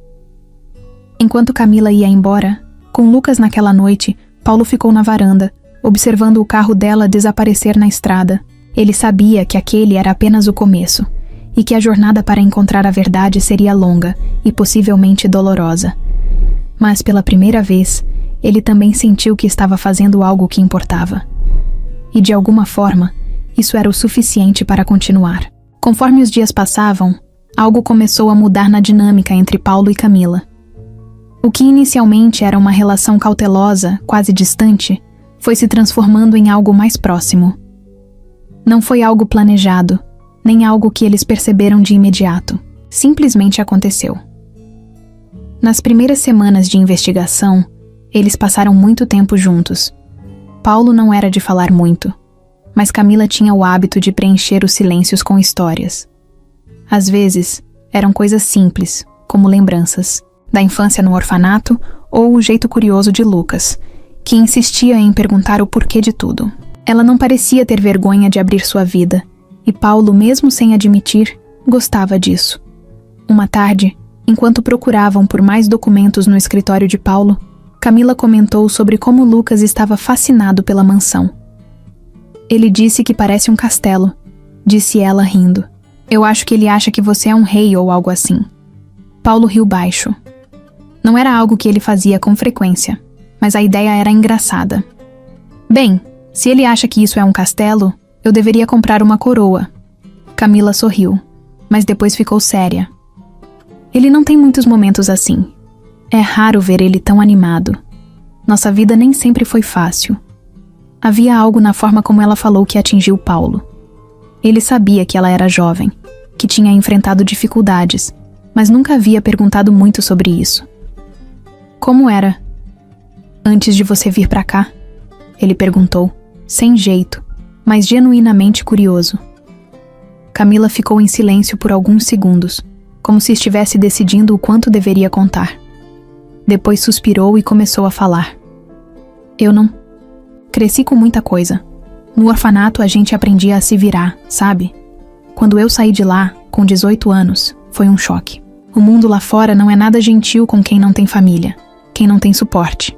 Enquanto Camila ia embora, com Lucas naquela noite, Paulo ficou na varanda, observando o carro dela desaparecer na estrada. Ele sabia que aquele era apenas o começo, e que a jornada para encontrar a verdade seria longa e possivelmente dolorosa. Mas pela primeira vez, ele também sentiu que estava fazendo algo que importava. E de alguma forma, isso era o suficiente para continuar. Conforme os dias passavam, algo começou a mudar na dinâmica entre Paulo e Camila. O que inicialmente era uma relação cautelosa, quase distante, foi se transformando em algo mais próximo. Não foi algo planejado, nem algo que eles perceberam de imediato. Simplesmente aconteceu. Nas primeiras semanas de investigação, eles passaram muito tempo juntos. Paulo não era de falar muito, mas Camila tinha o hábito de preencher os silêncios com histórias. Às vezes, eram coisas simples, como lembranças da infância no orfanato ou o jeito curioso de Lucas, que insistia em perguntar o porquê de tudo. Ela não parecia ter vergonha de abrir sua vida, e Paulo, mesmo sem admitir, gostava disso. Uma tarde, enquanto procuravam por mais documentos no escritório de Paulo, Camila comentou sobre como Lucas estava fascinado pela mansão. Ele disse que parece um castelo, disse ela rindo. Eu acho que ele acha que você é um rei ou algo assim. Paulo riu baixo. Não era algo que ele fazia com frequência, mas a ideia era engraçada. Bem, se ele acha que isso é um castelo, eu deveria comprar uma coroa. Camila sorriu, mas depois ficou séria. Ele não tem muitos momentos assim. É raro ver ele tão animado. Nossa vida nem sempre foi fácil. Havia algo na forma como ela falou que atingiu Paulo. Ele sabia que ela era jovem, que tinha enfrentado dificuldades, mas nunca havia perguntado muito sobre isso. Como era? Antes de você vir pra cá? Ele perguntou, sem jeito, mas genuinamente curioso. Camila ficou em silêncio por alguns segundos, como se estivesse decidindo o quanto deveria contar. Depois suspirou e começou a falar. Eu não... Cresci com muita coisa. No orfanato a gente aprendia a se virar, sabe? Quando eu saí de lá, com 18 anos, foi um choque. O mundo lá fora não é nada gentil com quem não tem família, quem não tem suporte.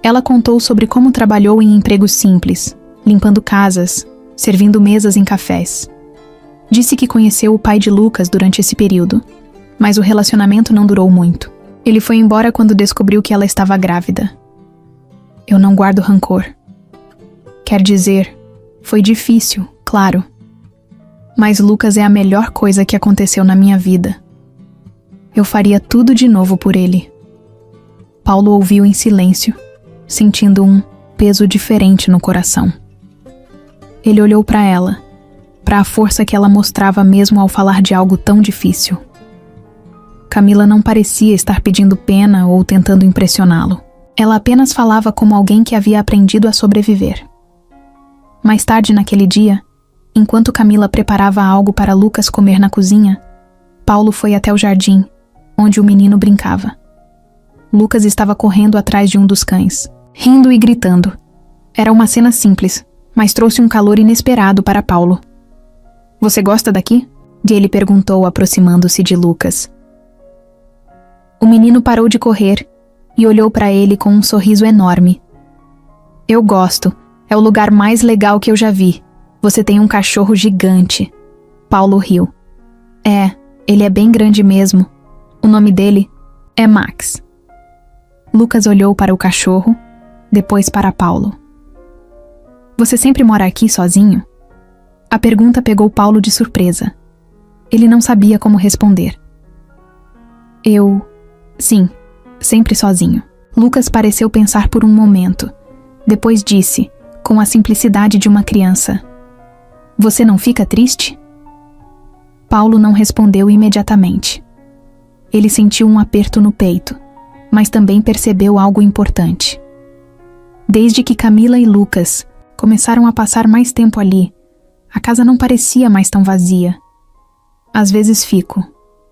Ela contou sobre como trabalhou em empregos simples, limpando casas, servindo mesas em cafés. Disse que conheceu o pai de Lucas durante esse período, mas o relacionamento não durou muito. Ele foi embora quando descobriu que ela estava grávida. Eu não guardo rancor. Quer dizer, foi difícil, claro. Mas Lucas é a melhor coisa que aconteceu na minha vida. Eu faria tudo de novo por ele. Paulo ouviu em silêncio, sentindo um peso diferente no coração. Ele olhou para ela, para a força que ela mostrava mesmo ao falar de algo tão difícil. Camila não parecia estar pedindo pena ou tentando impressioná-lo. Ela apenas falava como alguém que havia aprendido a sobreviver. Mais tarde naquele dia, enquanto Camila preparava algo para Lucas comer na cozinha, Paulo foi até o jardim, onde o menino brincava. Lucas estava correndo atrás de um dos cães, rindo e gritando. Era uma cena simples, mas trouxe um calor inesperado para Paulo. Você gosta daqui? Ele perguntou, aproximando-se de Lucas. O menino parou de correr e olhou para ele com um sorriso enorme. Eu gosto. É o lugar mais legal que eu já vi. Você tem um cachorro gigante. Paulo riu. Ele é bem grande mesmo. O nome dele é Max. Lucas olhou para o cachorro, depois para Paulo. Você sempre mora aqui sozinho? A pergunta pegou Paulo de surpresa. Ele não sabia como responder. Sim, sempre sozinho. Lucas pareceu pensar por um momento. Depois disse, com a simplicidade de uma criança. Você não fica triste? Paulo não respondeu imediatamente. Ele sentiu um aperto no peito. mas também percebeu algo importante. Desde que Camila e Lucas começaram a passar mais tempo ali, a casa não parecia mais tão vazia. Às vezes fico,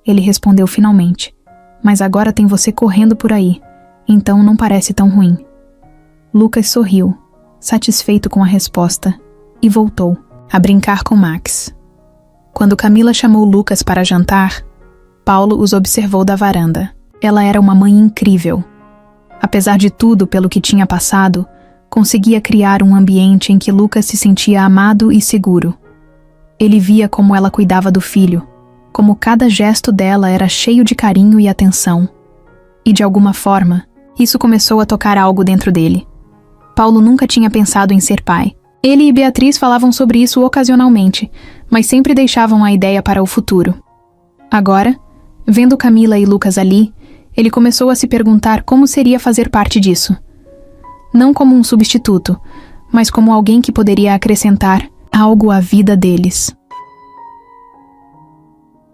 ele respondeu finalmente, mas agora tem você correndo por aí, então não parece tão ruim. Lucas sorriu, satisfeito com a resposta, e voltou a brincar com Max. Quando Camila chamou Lucas para jantar, Paulo os observou da varanda. Ela era uma mãe incrível. Apesar de tudo pelo que tinha passado, conseguia criar um ambiente em que Lucas se sentia amado e seguro. Ele via como ela cuidava do filho, como cada gesto dela era cheio de carinho e atenção. E de alguma forma, isso começou a tocar algo dentro dele. Paulo nunca tinha pensado em ser pai. Ele e Beatriz falavam sobre isso ocasionalmente, mas sempre deixavam a ideia para o futuro. Agora, vendo Camila e Lucas ali, ele começou a se perguntar como seria fazer parte disso. Não como um substituto, mas como alguém que poderia acrescentar algo à vida deles.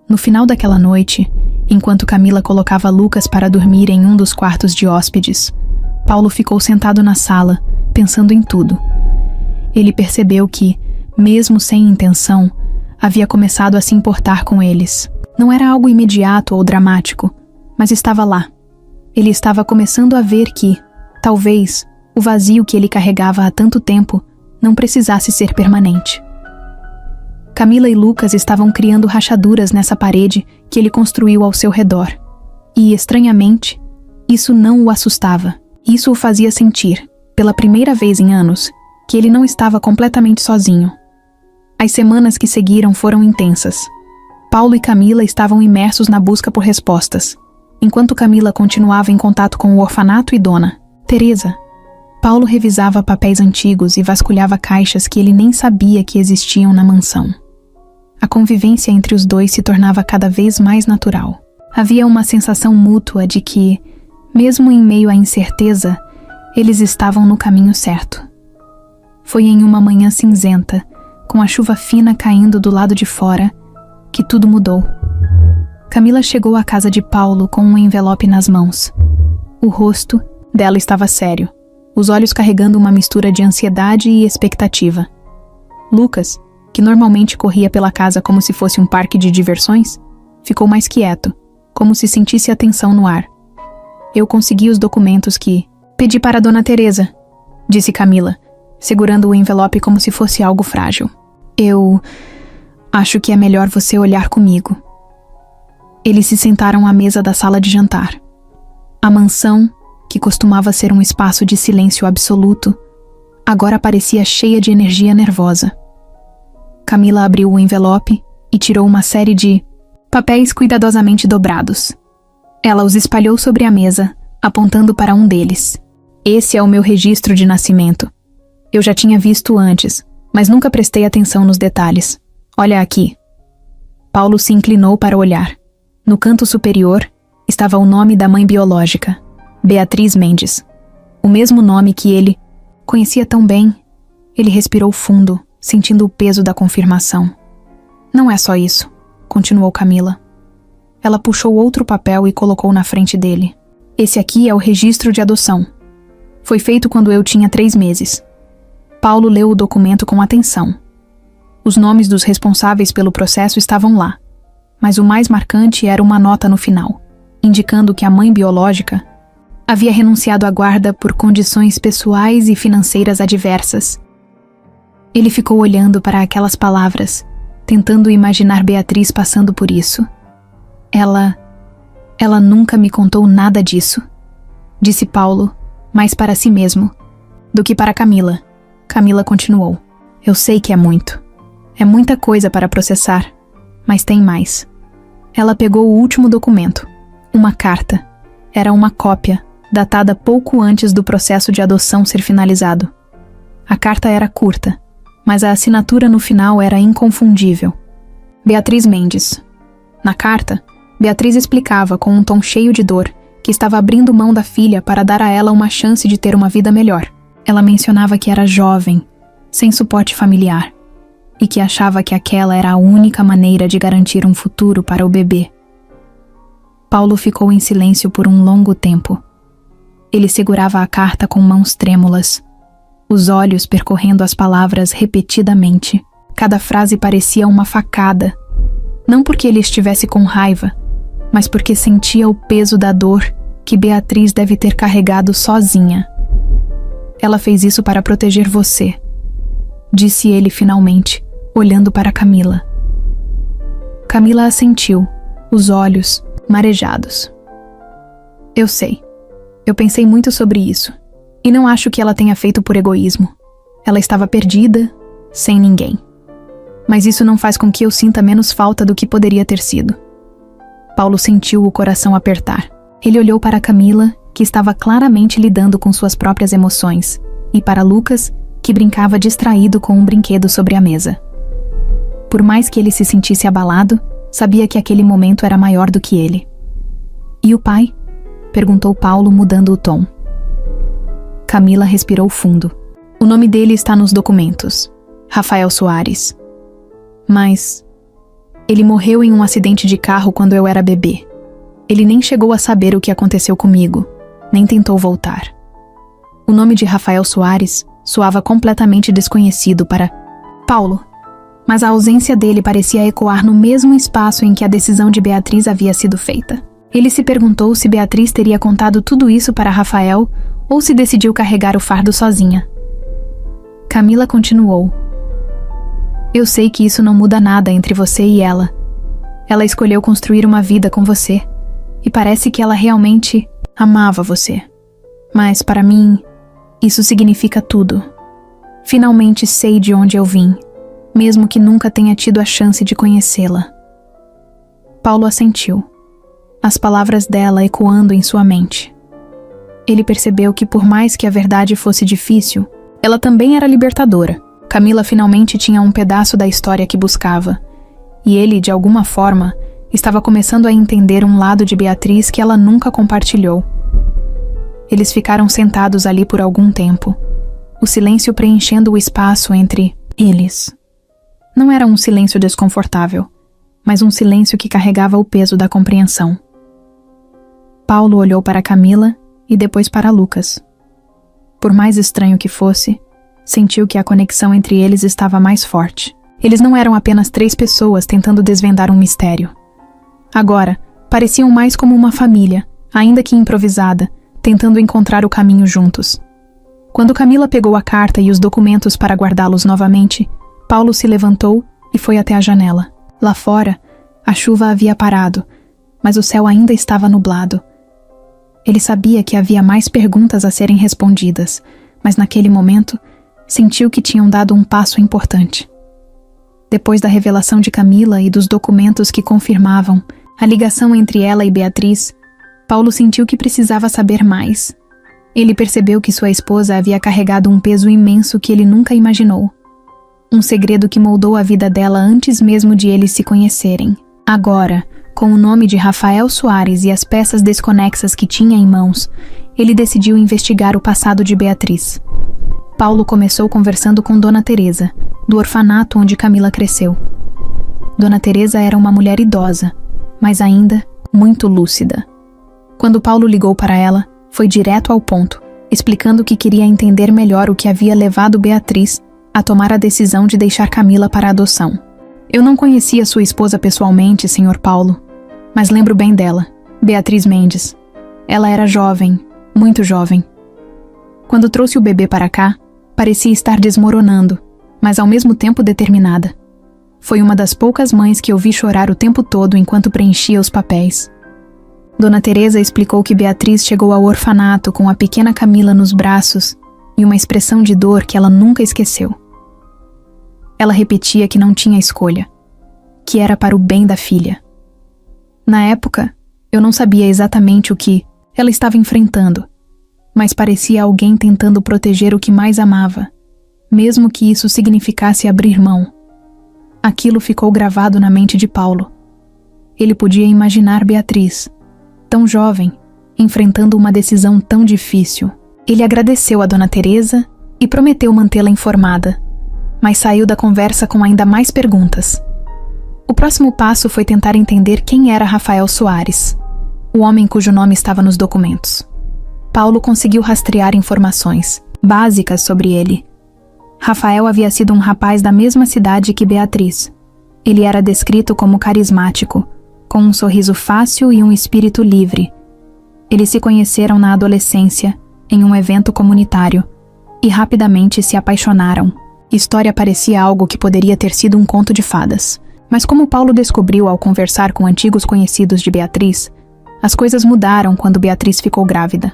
No final daquela noite, enquanto Camila colocava Lucas para dormir em um dos quartos de hóspedes, Paulo ficou sentado na sala, pensando em tudo. Ele percebeu que, mesmo sem intenção, havia começado a se importar com eles. Não era algo imediato ou dramático, mas estava lá. Ele estava começando a ver que, talvez, o vazio que ele carregava há tanto tempo não precisasse ser permanente. Camila e Lucas estavam criando rachaduras nessa parede que ele construiu ao seu redor. E, estranhamente, isso não o assustava. Isso o fazia sentir, pela primeira vez em anos, que ele não estava completamente sozinho. As semanas que seguiram foram intensas. Paulo e Camila estavam imersos na busca por respostas, enquanto Camila continuava em contato com o orfanato e Dona Teresa. Paulo revisava papéis antigos e vasculhava caixas que ele nem sabia que existiam na mansão. A convivência entre os dois se tornava cada vez mais natural. Havia uma sensação mútua de que, mesmo em meio à incerteza, eles estavam no caminho certo. Foi em uma manhã cinzenta, com a chuva fina caindo do lado de fora, que tudo mudou. Camila chegou à casa de Paulo com um envelope nas mãos. O rosto dela estava sério, os olhos carregando uma mistura de ansiedade e expectativa. Lucas, que normalmente corria pela casa como se fosse um parque de diversões, ficou mais quieto, como se sentisse a tensão no ar. Eu consegui os documentos que pedi para Dona Teresa, disse Camila, segurando o envelope como se fosse algo frágil. Eu acho que é melhor você olhar comigo. Eles se sentaram à mesa da sala de jantar. A mansão, que costumava ser um espaço de silêncio absoluto, agora parecia cheia de energia nervosa. Camila abriu o envelope e tirou uma série de papéis cuidadosamente dobrados. Ela os espalhou sobre a mesa, apontando para um deles. Esse é o meu registro de nascimento. Eu já tinha visto antes, mas nunca prestei atenção nos detalhes. Olha aqui. Paulo se inclinou para olhar. No canto superior estava o nome da mãe biológica, Beatriz Mendes. O mesmo nome que ele conhecia tão bem. Ele respirou fundo, sentindo o peso da confirmação. Não é só isso, continuou Camila. Ela puxou outro papel e colocou na frente dele. Esse aqui é o registro de adoção. Foi feito quando eu tinha 3 meses. Paulo leu o documento com atenção. Os nomes dos responsáveis pelo processo estavam lá, mas o mais marcante era uma nota no final, indicando que a mãe biológica havia renunciado à guarda por condições pessoais e financeiras adversas. Ele ficou olhando para aquelas palavras, tentando imaginar Beatriz passando por isso. Ela nunca me contou nada disso, disse Paulo, mais para si mesmo do que para Camila. Camila continuou. Eu sei que é muito. É muita coisa para processar, mas tem mais. Ela pegou o último documento, uma carta. Era uma cópia, datada pouco antes do processo de adoção ser finalizado. A carta era curta, mas a assinatura no final era inconfundível. Beatriz Mendes. Na carta, Beatriz explicava com um tom cheio de dor que estava abrindo mão da filha para dar a ela uma chance de ter uma vida melhor. Ela mencionava que era jovem, sem suporte familiar, e que achava que aquela era a única maneira de garantir um futuro para o bebê. Paulo ficou em silêncio por um longo tempo, Ele segurava a carta com mãos trêmulas, os olhos percorrendo as palavras repetidamente. Cada frase parecia uma facada, não porque ele estivesse com raiva, mas porque sentia o peso da dor que Beatriz deve ter carregado sozinha. Ela fez isso para proteger você, disse ele finalmente, olhando para Camila. Camila assentiu, os olhos marejados. Eu sei. Eu pensei muito sobre isso. E não acho que ela tenha feito por egoísmo. Ela estava perdida, sem ninguém. Mas isso não faz com que eu sinta menos falta do que poderia ter sido. Paulo sentiu o coração apertar. Ele olhou para Camila, que estava claramente lidando com suas próprias emoções, e para Lucas, que brincava distraído com um brinquedo sobre a mesa. Por mais que ele se sentisse abalado, sabia que aquele momento era maior do que ele. E o pai? Perguntou Paulo, mudando o tom. Camila respirou fundo. O nome dele está nos documentos. Rafael Soares. Mas ele morreu em um acidente de carro quando eu era bebê. Ele nem chegou a saber o que aconteceu comigo, nem tentou voltar. O nome de Rafael Soares soava completamente desconhecido para Paulo, mas a ausência dele parecia ecoar no mesmo espaço em que a decisão de Beatriz havia sido feita. Ele se perguntou se Beatriz teria contado tudo isso para Rafael ou se decidiu carregar o fardo sozinha. Camila continuou. Eu sei que isso não muda nada entre você e ela. Ela escolheu construir uma vida com você, e parece que ela realmente amava você. Mas para mim, isso significa tudo. Finalmente sei de onde eu vim, mesmo que nunca tenha tido a chance de conhecê-la. Paulo assentiu, as palavras dela ecoando em sua mente. Ele percebeu que por mais que a verdade fosse difícil, ela também era libertadora. Camila finalmente tinha um pedaço da história que buscava, e ele, de alguma forma, estava começando a entender um lado de Beatriz que ela nunca compartilhou. Eles ficaram sentados ali por algum tempo, o silêncio preenchendo o espaço entre eles. Não era um silêncio desconfortável, mas um silêncio que carregava o peso da compreensão. Paulo olhou para Camila e depois para Lucas. Por mais estranho que fosse, sentiu que a conexão entre eles estava mais forte. Eles não eram apenas 3 pessoas tentando desvendar um mistério. Agora, pareciam mais como uma família, ainda que improvisada, tentando encontrar o caminho juntos. Quando Camila pegou a carta e os documentos para guardá-los novamente, Paulo se levantou e foi até a janela. Lá fora, a chuva havia parado, mas o céu ainda estava nublado. Ele sabia que havia mais perguntas a serem respondidas, mas naquele momento, sentiu que tinham dado um passo importante. Depois da revelação de Camila e dos documentos que confirmavam a ligação entre ela e Beatriz, Paulo sentiu que precisava saber mais. Ele percebeu que sua esposa havia carregado um peso imenso que ele nunca imaginou. Um segredo que moldou a vida dela antes mesmo de eles se conhecerem. Agora, com o nome de Rafael Soares e as peças desconexas que tinha em mãos, ele decidiu investigar o passado de Beatriz. Paulo começou conversando com Dona Teresa, do orfanato onde Camila cresceu. Dona Teresa era uma mulher idosa, mas ainda muito lúcida. Quando Paulo ligou para ela, foi direto ao ponto, explicando que queria entender melhor o que havia levado Beatriz a tomar a decisão de deixar Camila para a adoção. Eu não conhecia sua esposa pessoalmente, Sr. Paulo, mas lembro bem dela, Beatriz Mendes. Ela era jovem, muito jovem. Quando trouxe o bebê para cá, parecia estar desmoronando, mas ao mesmo tempo determinada. Foi uma das poucas mães que eu vi chorar o tempo todo enquanto preenchia os papéis. Dona Teresa explicou que Beatriz chegou ao orfanato com a pequena Camila nos braços e uma expressão de dor que ela nunca esqueceu. Ela repetia que não tinha escolha, que era para o bem da filha. Na época, eu não sabia exatamente o que ela estava enfrentando, mas parecia alguém tentando proteger o que mais amava, mesmo que isso significasse abrir mão. Aquilo ficou gravado na mente de Paulo. Ele podia imaginar Beatriz, tão jovem, enfrentando uma decisão tão difícil. Ele agradeceu a Dona Teresa e prometeu mantê-la informada, mas saiu da conversa com ainda mais perguntas. O próximo passo foi tentar entender quem era Rafael Soares, o homem cujo nome estava nos documentos. Paulo conseguiu rastrear informações básicas sobre ele. Rafael havia sido um rapaz da mesma cidade que Beatriz. Ele era descrito como carismático, com um sorriso fácil e um espírito livre. Eles se conheceram na adolescência, em um evento comunitário, e rapidamente se apaixonaram. História parecia algo que poderia ter sido um conto de fadas. Mas como Paulo descobriu ao conversar com antigos conhecidos de Beatriz, as coisas mudaram quando Beatriz ficou grávida.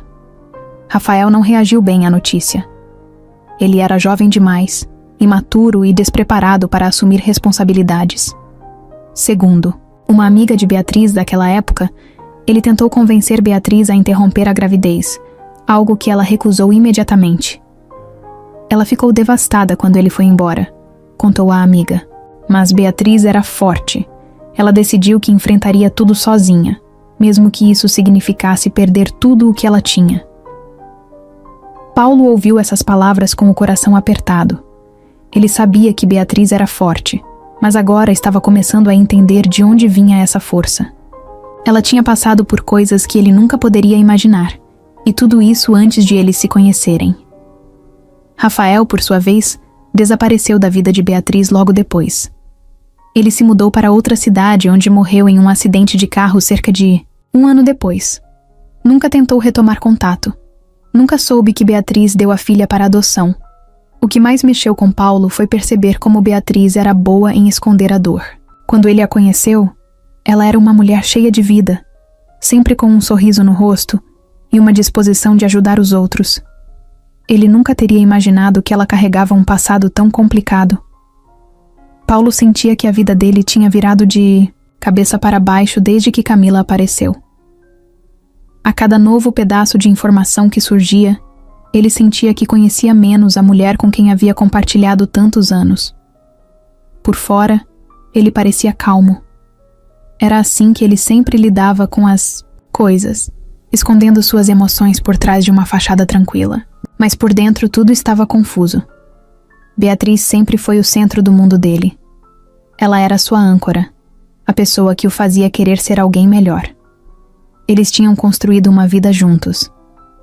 Rafael não reagiu bem à notícia. Ele era jovem demais, imaturo e despreparado para assumir responsabilidades. Segundo uma amiga de Beatriz daquela época, ele tentou convencer Beatriz a interromper a gravidez, algo que ela recusou imediatamente. Ela ficou devastada quando ele foi embora, contou a amiga. Mas Beatriz era forte. Ela decidiu que enfrentaria tudo sozinha, mesmo que isso significasse perder tudo o que ela tinha. Paulo ouviu essas palavras com o coração apertado. Ele sabia que Beatriz era forte, mas agora estava começando a entender de onde vinha essa força. Ela tinha passado por coisas que ele nunca poderia imaginar, e tudo isso antes de eles se conhecerem. Rafael, por sua vez, desapareceu da vida de Beatriz logo depois. Ele se mudou para outra cidade onde morreu em um acidente de carro cerca de 1 ano depois. Nunca tentou retomar contato. Nunca soube que Beatriz deu a filha para adoção. O que mais mexeu com Paulo foi perceber como Beatriz era boa em esconder a dor. Quando ele a conheceu, ela era uma mulher cheia de vida, sempre com um sorriso no rosto e uma disposição de ajudar os outros. Ele nunca teria imaginado que ela carregava um passado tão complicado. Paulo sentia que a vida dele tinha virado de cabeça para baixo desde que Camila apareceu. A cada novo pedaço de informação que surgia, ele sentia que conhecia menos a mulher com quem havia compartilhado tantos anos. Por fora, ele parecia calmo. Era assim que ele sempre lidava com as coisas, escondendo suas emoções por trás de uma fachada tranquila. Mas por dentro tudo estava confuso. Beatriz sempre foi o centro do mundo dele. Ela era sua âncora, a pessoa que o fazia querer ser alguém melhor. Eles tinham construído uma vida juntos,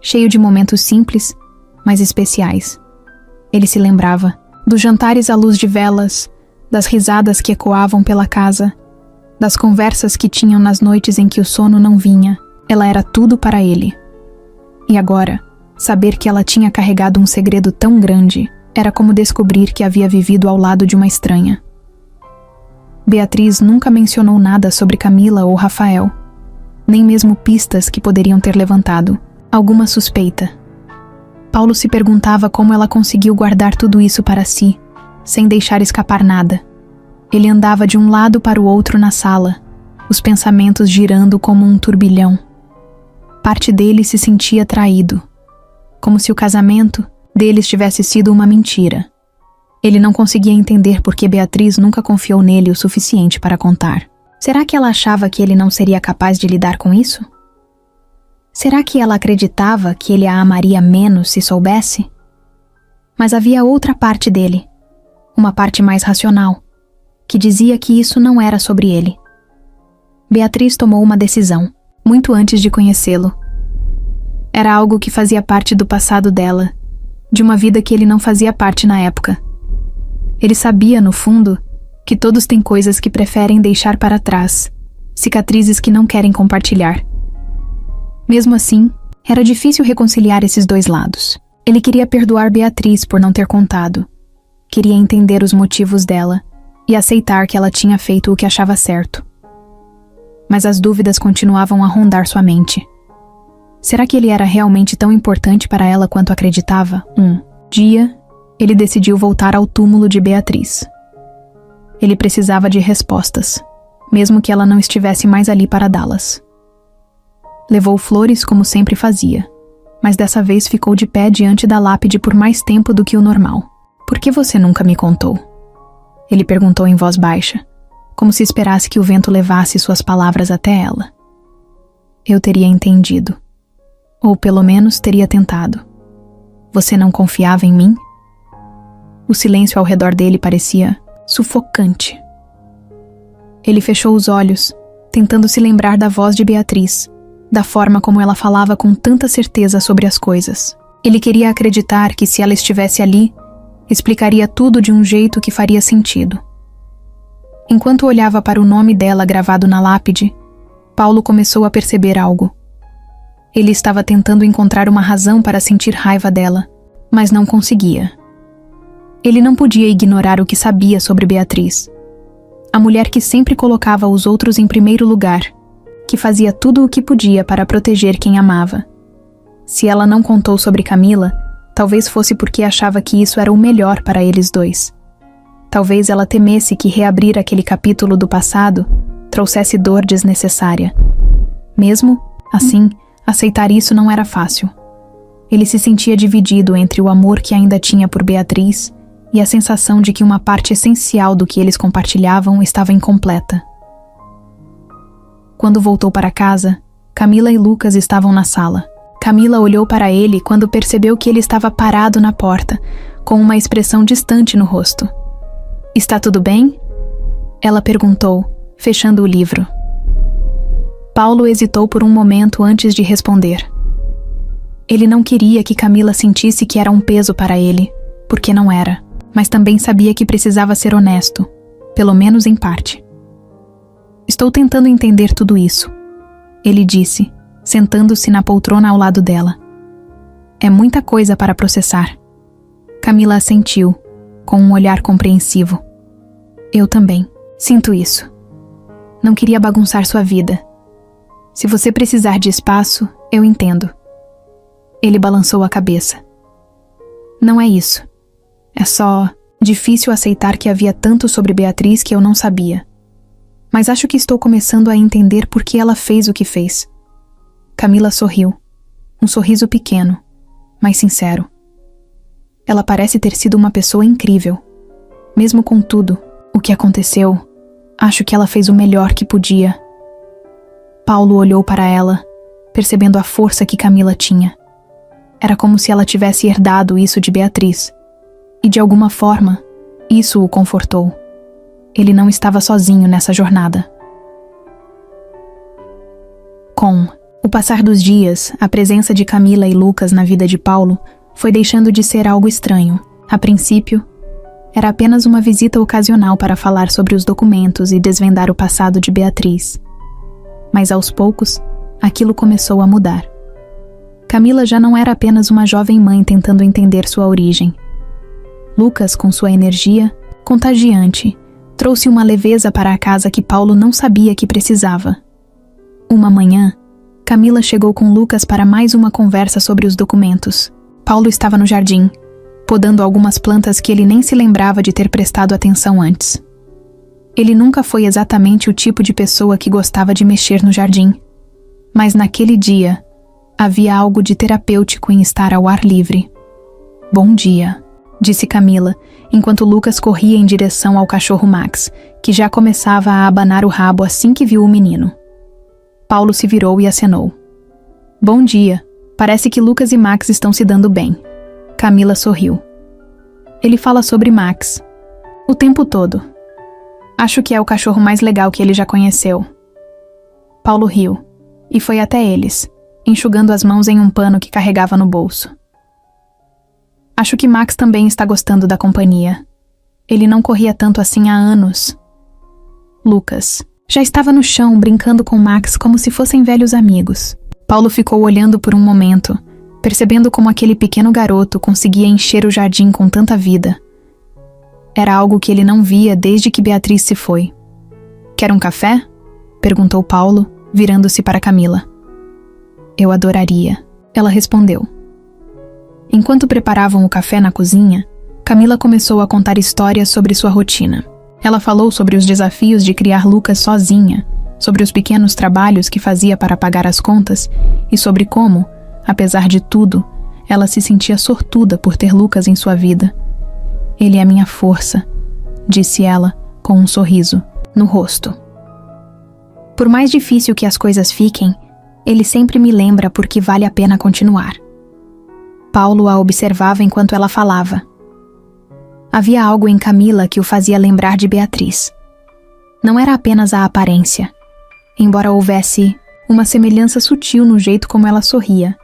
cheio de momentos simples, mas especiais. Ele se lembrava dos jantares à luz de velas, das risadas que ecoavam pela casa, das conversas que tinham nas noites em que o sono não vinha. Ela era tudo para ele. E agora, saber que ela tinha carregado um segredo tão grande era como descobrir que havia vivido ao lado de uma estranha. Beatriz nunca mencionou nada sobre Camila ou Rafael, nem mesmo pistas que poderiam ter levantado alguma suspeita. Paulo se perguntava como ela conseguiu guardar tudo isso para si, sem deixar escapar nada. Ele andava de um lado para o outro na sala, os pensamentos girando como um turbilhão. Parte dele se sentia traído, como se o casamento deles tivesse sido uma mentira. Ele não conseguia entender por que Beatriz nunca confiou nele o suficiente para contar. Será que ela achava que ele não seria capaz de lidar com isso? Será que ela acreditava que ele a amaria menos se soubesse? Mas havia outra parte dele, uma parte mais racional, que dizia que isso não era sobre ele. Beatriz tomou uma decisão, muito antes de conhecê-lo. Era algo que fazia parte do passado dela, de uma vida que ele não fazia parte na época. Ele sabia, no fundo, que todos têm coisas que preferem deixar para trás, cicatrizes que não querem compartilhar. Mesmo assim, era difícil reconciliar esses dois lados. Ele queria perdoar Beatriz por não ter contado. Queria entender os motivos dela e aceitar que ela tinha feito o que achava certo. Mas as dúvidas continuavam a rondar sua mente. Será que ele era realmente tão importante para ela quanto acreditava? Um dia, ele decidiu voltar ao túmulo de Beatriz. Ele precisava de respostas, mesmo que ela não estivesse mais ali para dá-las. Levou flores como sempre fazia, mas dessa vez ficou de pé diante da lápide por mais tempo do que o normal. Por que você nunca me contou? Ele perguntou em voz baixa, como se esperasse que o vento levasse suas palavras até ela. Eu teria entendido. Ou pelo menos teria tentado. Você não confiava em mim? O silêncio ao redor dele parecia sufocante. Ele fechou os olhos, tentando se lembrar da voz de Beatriz, da forma como ela falava com tanta certeza sobre as coisas. Ele queria acreditar que, se ela estivesse ali, explicaria tudo de um jeito que faria sentido. Enquanto olhava para o nome dela gravado na lápide, Paulo começou a perceber algo. Ele estava tentando encontrar uma razão para sentir raiva dela, mas não conseguia. Ele não podia ignorar o que sabia sobre Beatriz. A mulher que sempre colocava os outros em primeiro lugar, que fazia tudo o que podia para proteger quem amava. Se ela não contou sobre Camila, talvez fosse porque achava que isso era o melhor para eles dois. Talvez ela temesse que reabrir aquele capítulo do passado trouxesse dor desnecessária. Mesmo assim, aceitar isso não era fácil. Ele se sentia dividido entre o amor que ainda tinha por Beatriz e a sensação de que uma parte essencial do que eles compartilhavam estava incompleta. Quando voltou para casa, Camila e Lucas estavam na sala. Camila olhou para ele quando percebeu que ele estava parado na porta, com uma expressão distante no rosto. "Está tudo bem?" Ela perguntou, fechando o livro. Paulo hesitou por um momento antes de responder. Ele não queria que Camila sentisse que era um peso para ele, porque não era, mas também sabia que precisava ser honesto, pelo menos em parte. "Estou tentando entender tudo isso", ele disse, sentando-se na poltrona ao lado dela. "É muita coisa para processar." Camila assentiu, com um olhar compreensivo. "Eu também. Sinto isso. Não queria bagunçar sua vida. Se você precisar de espaço, eu entendo." Ele balançou a cabeça. "Não é isso. É só difícil aceitar que havia tanto sobre Beatriz que eu não sabia. Mas acho que estou começando a entender por que ela fez o que fez." Camila sorriu. Um sorriso pequeno, mas sincero. Ela parece ter sido uma pessoa incrível. Mesmo com tudo o que aconteceu, acho que ela fez o melhor que podia. Paulo olhou para ela, percebendo a força que Camila tinha. Era como se ela tivesse herdado isso de Beatriz. E de alguma forma, isso o confortou. Ele não estava sozinho nessa jornada. Com o passar dos dias, a presença de Camila e Lucas na vida de Paulo foi deixando de ser algo estranho. A princípio, era apenas uma visita ocasional para falar sobre os documentos e desvendar o passado de Beatriz. Mas aos poucos, aquilo começou a mudar. Camila já não era apenas uma jovem mãe tentando entender sua origem. Lucas, com sua energia contagiante, trouxe uma leveza para a casa que Paulo não sabia que precisava. Uma manhã, Camila chegou com Lucas para mais uma conversa sobre os documentos. Paulo estava no jardim, podando algumas plantas que ele nem se lembrava de ter prestado atenção antes. Ele nunca foi exatamente o tipo de pessoa que gostava de mexer no jardim. Mas naquele dia, havia algo de terapêutico em estar ao ar livre. "Bom dia", disse Camila, enquanto Lucas corria em direção ao cachorro Max, que já começava a abanar o rabo assim que viu o menino. Paulo se virou e acenou. "Bom dia. Parece que Lucas e Max estão se dando bem." Camila sorriu. "Ele fala sobre Max o tempo todo. Acho que é o cachorro mais legal que ele já conheceu." Paulo riu e foi até eles, enxugando as mãos em um pano que carregava no bolso. "Acho que Max também está gostando da companhia. Ele não corria tanto assim há anos." Lucas já estava no chão brincando com Max como se fossem velhos amigos. Paulo ficou olhando por um momento, percebendo como aquele pequeno garoto conseguia encher o jardim com tanta vida. Era algo que ele não via desde que Beatriz se foi. "Quer um café?" perguntou Paulo, virando-se para Camila. "Eu adoraria", ela respondeu. Enquanto preparavam o café na cozinha, Camila começou a contar histórias sobre sua rotina. Ela falou sobre os desafios de criar Lucas sozinha, sobre os pequenos trabalhos que fazia para pagar as contas e sobre como, apesar de tudo, ela se sentia sortuda por ter Lucas em sua vida. "Ele é minha força", disse ela, com um sorriso no rosto. "Por mais difícil que as coisas fiquem, ele sempre me lembra por que vale a pena continuar." Paulo a observava enquanto ela falava. Havia algo em Camila que o fazia lembrar de Beatriz. Não era apenas a aparência. Embora houvesse uma semelhança sutil no jeito como ela sorria,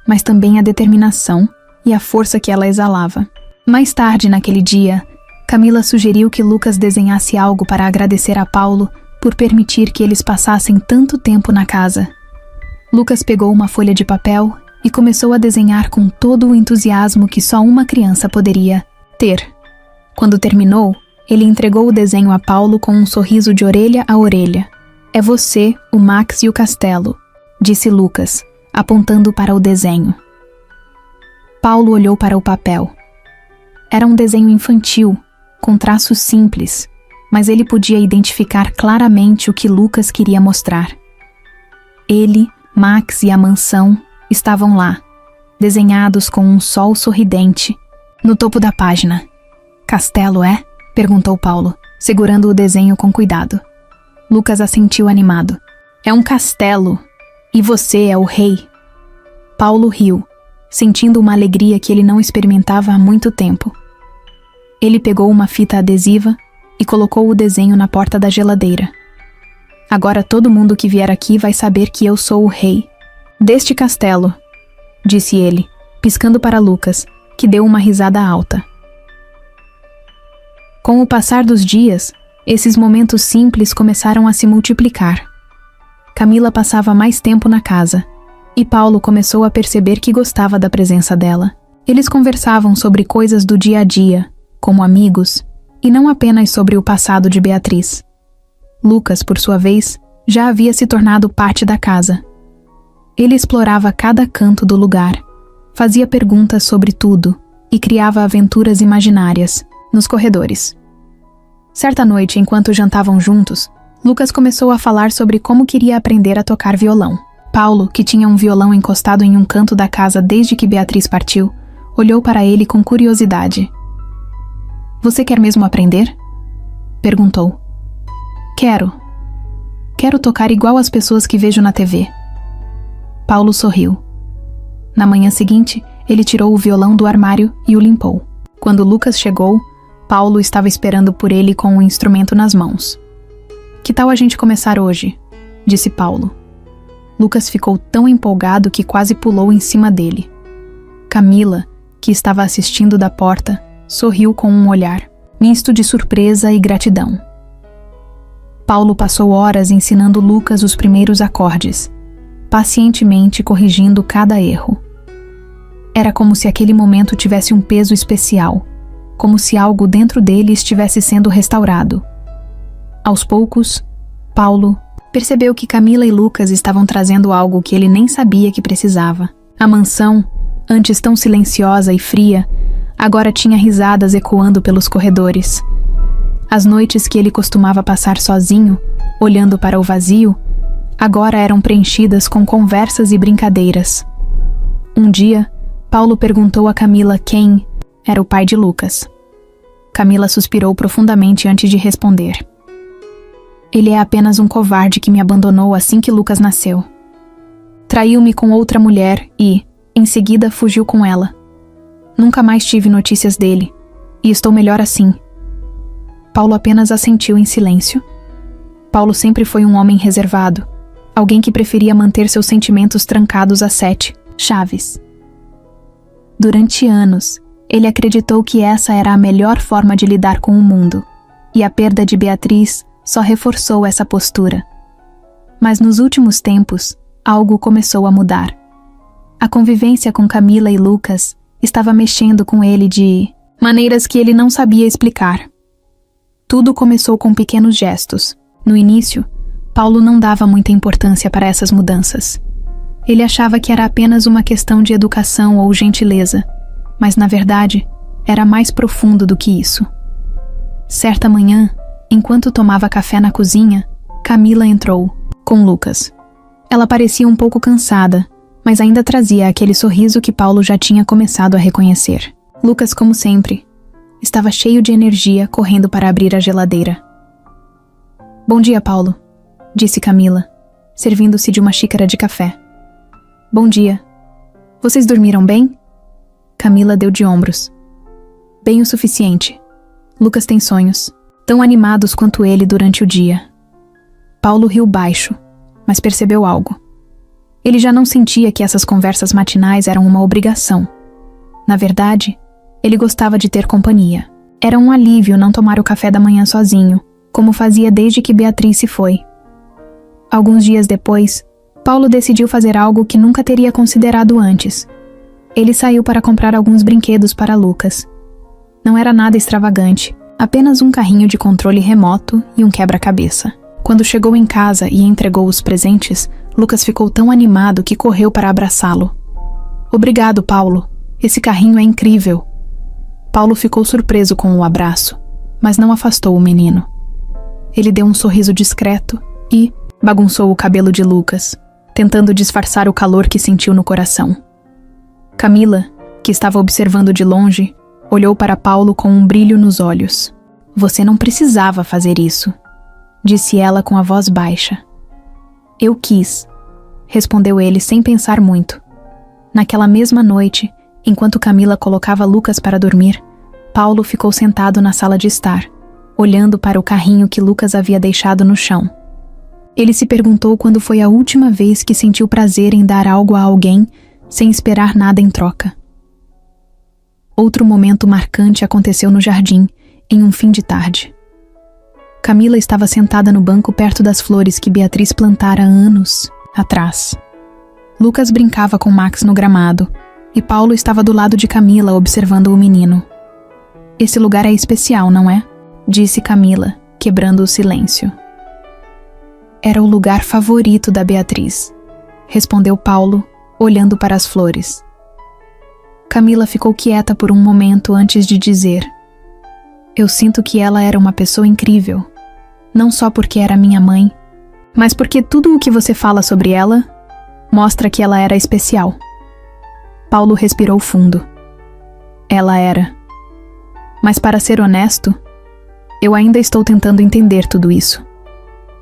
mas também a determinação e a força que ela exalava. Mais tarde naquele dia, Camila sugeriu que Lucas desenhasse algo para agradecer a Paulo por permitir que eles passassem tanto tempo na casa. Lucas pegou uma folha de papel e começou a desenhar com todo o entusiasmo que só uma criança poderia ter. Quando terminou, ele entregou o desenho a Paulo com um sorriso de orelha a orelha. "É você, o Max e o castelo", disse Lucas, apontando para o desenho. Paulo olhou para o papel. Era um desenho infantil, com traços simples, mas ele podia identificar claramente o que Lucas queria mostrar. Ele, Max e a mansão estavam lá, desenhados com um sol sorridente, no topo da página. "Castelo, é?" perguntou Paulo, segurando o desenho com cuidado. Lucas assentiu animado. "É um castelo, e você é o rei." Paulo riu, sentindo uma alegria que ele não experimentava há muito tempo. Ele pegou uma fita adesiva e colocou o desenho na porta da geladeira. "Agora todo mundo que vier aqui vai saber que eu sou o rei deste castelo", disse ele, piscando para Lucas, que deu uma risada alta. Com o passar dos dias, esses momentos simples começaram a se multiplicar. Camila passava mais tempo na casa, e Paulo começou a perceber que gostava da presença dela. Eles conversavam sobre coisas do dia a dia, como amigos, e não apenas sobre o passado de Beatriz. Lucas, por sua vez, já havia se tornado parte da casa. Ele explorava cada canto do lugar, fazia perguntas sobre tudo e criava aventuras imaginárias nos corredores. Certa noite, enquanto jantavam juntos, Lucas começou a falar sobre como queria aprender a tocar violão. Paulo, que tinha um violão encostado em um canto da casa desde que Beatriz partiu, olhou para ele com curiosidade. "Você quer mesmo aprender?" perguntou. Quero tocar igual as pessoas que vejo na TV." Paulo sorriu. Na manhã seguinte, ele tirou o violão do armário e o limpou. Quando Lucas chegou, Paulo estava esperando por ele com o instrumento nas mãos. "Que tal a gente começar hoje?" disse Paulo. Lucas ficou tão empolgado que quase pulou em cima dele. Camila, que estava assistindo da porta, sorriu com um olhar, misto de surpresa e gratidão. Paulo passou horas ensinando Lucas os primeiros acordes, pacientemente corrigindo cada erro. Era como se aquele momento tivesse um peso especial, como se algo dentro dele estivesse sendo restaurado. Aos poucos, Paulo percebeu que Camila e Lucas estavam trazendo algo que ele nem sabia que precisava. A mansão, antes tão silenciosa e fria, agora tinha risadas ecoando pelos corredores. As noites que ele costumava passar sozinho, olhando para o vazio, agora eram preenchidas com conversas e brincadeiras. Um dia, Paulo perguntou a Camila quem era o pai de Lucas. Camila suspirou profundamente antes de responder. "Ele é apenas um covarde que me abandonou assim que Lucas nasceu. Traiu-me com outra mulher e, em seguida, fugiu com ela. Nunca mais tive notícias dele, e estou melhor assim." Paulo apenas assentiu em silêncio. Paulo sempre foi um homem reservado, alguém que preferia manter seus sentimentos trancados a 7 chaves. Durante anos, ele acreditou que essa era a melhor forma de lidar com o mundo, e a perda de Beatriz só reforçou essa postura. Mas nos últimos tempos, algo começou a mudar. A convivência com Camila e Lucas estava mexendo com ele de maneiras que ele não sabia explicar. Tudo começou com pequenos gestos. No início, Paulo não dava muita importância para essas mudanças. Ele achava que era apenas uma questão de educação ou gentileza, mas na verdade, era mais profundo do que isso. Certa manhã, enquanto tomava café na cozinha, Camila entrou, com Lucas. Ela parecia um pouco cansada, mas ainda trazia aquele sorriso que Paulo já tinha começado a reconhecer. Lucas, como sempre, estava cheio de energia, correndo para abrir a geladeira. "Bom dia, Paulo", disse Camila, servindo-se de uma xícara de café. "Bom dia. Vocês dormiram bem?" Camila deu de ombros. "Bem o suficiente. Lucas tem sonhos, tão animados quanto ele durante o dia." Paulo riu baixo, mas percebeu algo. Ele já não sentia que essas conversas matinais eram uma obrigação. Na verdade, ele gostava de ter companhia. Era um alívio não tomar o café da manhã sozinho, como fazia desde que Beatriz se foi. Alguns dias depois, Paulo decidiu fazer algo que nunca teria considerado antes. Ele saiu para comprar alguns brinquedos para Lucas. Não era nada extravagante, apenas um carrinho de controle remoto e um quebra-cabeça. Quando chegou em casa e entregou os presentes, Lucas ficou tão animado que correu para abraçá-lo. "Obrigado, Paulo. Esse carrinho é incrível." Paulo ficou surpreso com o abraço, mas não afastou o menino. Ele deu um sorriso discreto e bagunçou o cabelo de Lucas, tentando disfarçar o calor que sentiu no coração. Camila, que estava observando de longe, olhou para Paulo com um brilho nos olhos. "Você não precisava fazer isso", disse ela com a voz baixa. "Eu quis", respondeu ele sem pensar muito. Naquela mesma noite, enquanto Camila colocava Lucas para dormir, Paulo ficou sentado na sala de estar, olhando para o carrinho que Lucas havia deixado no chão. Ele se perguntou quando foi a última vez que sentiu prazer em dar algo a alguém sem esperar nada em troca. Outro momento marcante aconteceu no jardim, em um fim de tarde. Camila estava sentada no banco perto das flores que Beatriz plantara anos atrás. Lucas brincava com Max no gramado, e Paulo estava do lado de Camila observando o menino. "Esse lugar é especial, não é?", disse Camila, quebrando o silêncio. "Era o lugar favorito da Beatriz", respondeu Paulo, olhando para as flores. Camila ficou quieta por um momento antes de dizer: "Eu sinto que ela era uma pessoa incrível, não só porque era minha mãe, mas porque tudo o que você fala sobre ela mostra que ela era especial." Paulo respirou fundo. "Ela era. Mas para ser honesto, eu ainda estou tentando entender tudo isso.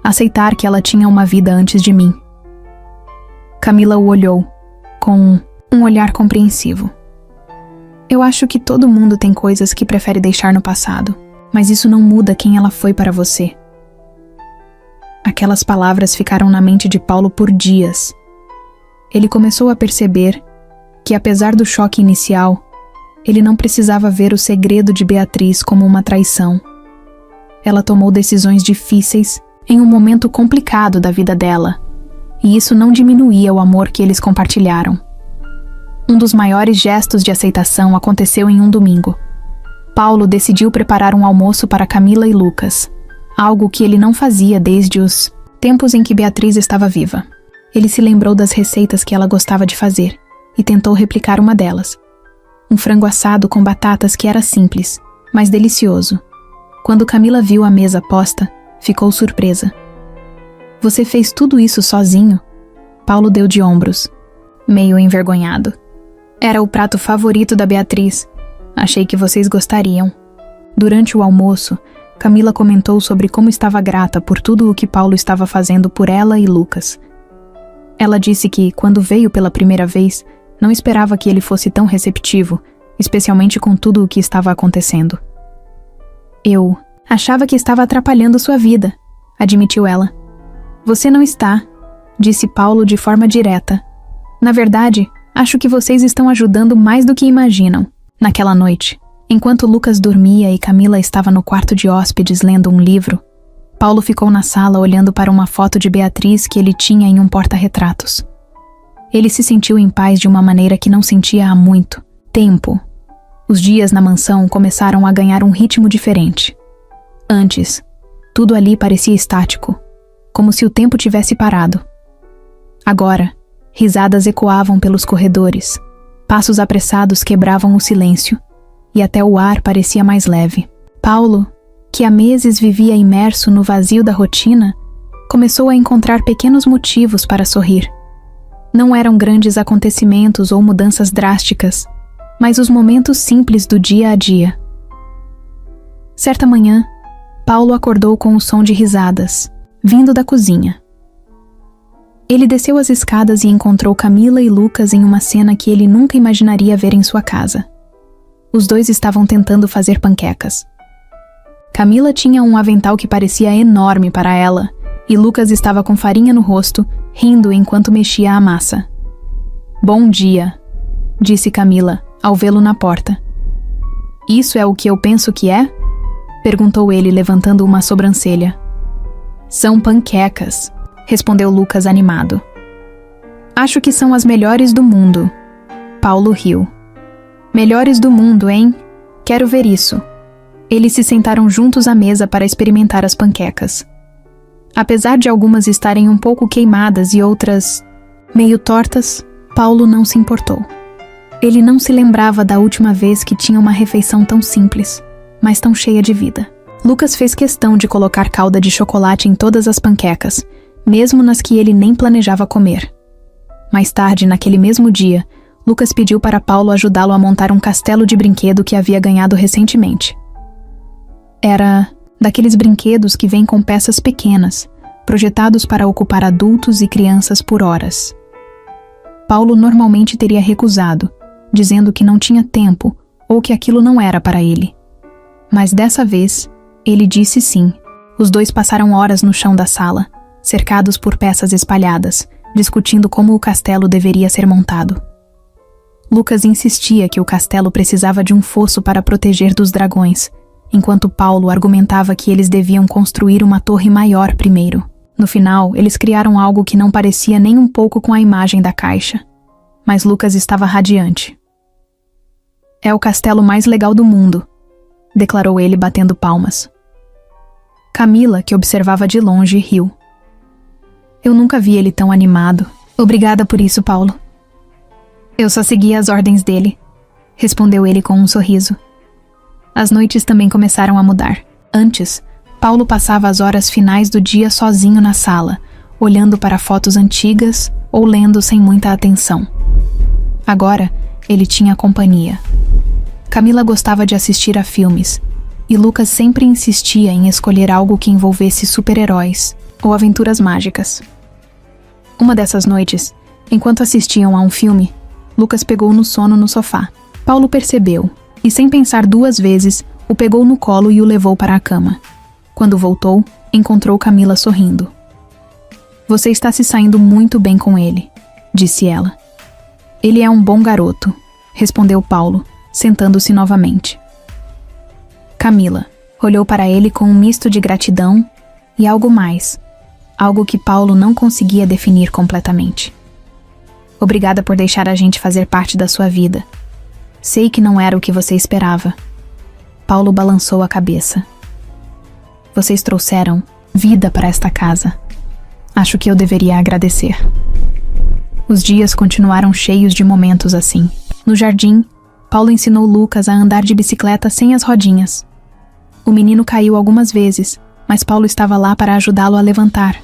Aceitar que ela tinha uma vida antes de mim." Camila o olhou, com um olhar compreensivo. "Eu acho que todo mundo tem coisas que prefere deixar no passado, mas isso não muda quem ela foi para você." Aquelas palavras ficaram na mente de Paulo por dias. Ele começou a perceber que, apesar do choque inicial, ele não precisava ver o segredo de Beatriz como uma traição. Ela tomou decisões difíceis em um momento complicado da vida dela, e isso não diminuía o amor que eles compartilharam. Um dos maiores gestos de aceitação aconteceu em um domingo. Paulo decidiu preparar um almoço para Camila e Lucas, algo que ele não fazia desde os tempos em que Beatriz estava viva. Ele se lembrou das receitas que ela gostava de fazer e tentou replicar uma delas. Um frango assado com batatas que era simples, mas delicioso. Quando Camila viu a mesa posta, ficou surpresa. "Você fez tudo isso sozinho?" Paulo deu de ombros, meio envergonhado. "Era o prato favorito da Beatriz. Achei que vocês gostariam." Durante o almoço, Camila comentou sobre como estava grata por tudo o que Paulo estava fazendo por ela e Lucas. Ela disse que, quando veio pela primeira vez, não esperava que ele fosse tão receptivo, especialmente com tudo o que estava acontecendo. "Eu achava que estava atrapalhando sua vida", admitiu ela. "Você não está", disse Paulo de forma direta. "Na verdade, acho que vocês estão ajudando mais do que imaginam." Naquela noite, enquanto Lucas dormia e Camila estava no quarto de hóspedes lendo um livro, Paulo ficou na sala olhando para uma foto de Beatriz que ele tinha em um porta-retratos. Ele se sentiu em paz de uma maneira que não sentia há muito tempo. Os dias na mansão começaram a ganhar um ritmo diferente. Antes, tudo ali parecia estático, como se o tempo tivesse parado. Agora, risadas ecoavam pelos corredores, passos apressados quebravam o silêncio, e até o ar parecia mais leve. Paulo, que há meses vivia imerso no vazio da rotina, começou a encontrar pequenos motivos para sorrir. Não eram grandes acontecimentos ou mudanças drásticas, mas os momentos simples do dia a dia. Certa manhã, Paulo acordou com o som de risadas, vindo da cozinha. Ele desceu as escadas e encontrou Camila e Lucas em uma cena que ele nunca imaginaria ver em sua casa. Os dois estavam tentando fazer panquecas. Camila tinha um avental que parecia enorme para ela, e Lucas estava com farinha no rosto, rindo enquanto mexia a massa. "Bom dia", disse Camila, ao vê-lo na porta. "Isso é o que eu penso que é?" perguntou ele, levantando uma sobrancelha. "São panquecas", respondeu Lucas animado. "Acho que são as melhores do mundo." Paulo riu. "Melhores do mundo, hein? Quero ver isso." Eles se sentaram juntos à mesa para experimentar as panquecas. Apesar de algumas estarem um pouco queimadas e outras meio tortas, Paulo não se importou. Ele não se lembrava da última vez que tinha uma refeição tão simples, mas tão cheia de vida. Lucas fez questão de colocar calda de chocolate em todas as panquecas, mesmo nas que ele nem planejava comer. Mais tarde, naquele mesmo dia, Lucas pediu para Paulo ajudá-lo a montar um castelo de brinquedo que havia ganhado recentemente. Era daqueles brinquedos que vêm com peças pequenas, projetados para ocupar adultos e crianças por horas. Paulo normalmente teria recusado, dizendo que não tinha tempo ou que aquilo não era para ele. Mas dessa vez, ele disse sim. Os dois passaram horas no chão da sala, cercados por peças espalhadas, discutindo como o castelo deveria ser montado. Lucas insistia que o castelo precisava de um fosso para proteger dos dragões, enquanto Paulo argumentava que eles deviam construir uma torre maior primeiro. No final, eles criaram algo que não parecia nem um pouco com a imagem da caixa. Mas Lucas estava radiante. "É o castelo mais legal do mundo", declarou ele batendo palmas. Camila, que observava de longe, riu. "Eu nunca vi ele tão animado. Obrigada por isso, Paulo." "Eu só seguia as ordens dele", respondeu ele com um sorriso. As noites também começaram a mudar. Antes, Paulo passava as horas finais do dia sozinho na sala, olhando para fotos antigas ou lendo sem muita atenção. Agora, ele tinha companhia. Camila gostava de assistir a filmes, e Lucas sempre insistia em escolher algo que envolvesse super-heróis ou aventuras mágicas. Uma dessas noites, enquanto assistiam a um filme, Lucas pegou no sono no sofá. Paulo percebeu, e sem pensar duas vezes, o pegou no colo e o levou para a cama. Quando voltou, encontrou Camila sorrindo. "Você está se saindo muito bem com ele", disse ela. "Ele é um bom garoto", respondeu Paulo, sentando-se novamente. Camila olhou para ele com um misto de gratidão e algo mais, algo que Paulo não conseguia definir completamente. "Obrigada por deixar a gente fazer parte da sua vida. Sei que não era o que você esperava." Paulo balançou a cabeça. "Vocês trouxeram vida para esta casa. Acho que eu deveria agradecer." Os dias continuaram cheios de momentos assim. No jardim, Paulo ensinou Lucas a andar de bicicleta sem as rodinhas. O menino caiu algumas vezes, mas Paulo estava lá para ajudá-lo a levantar.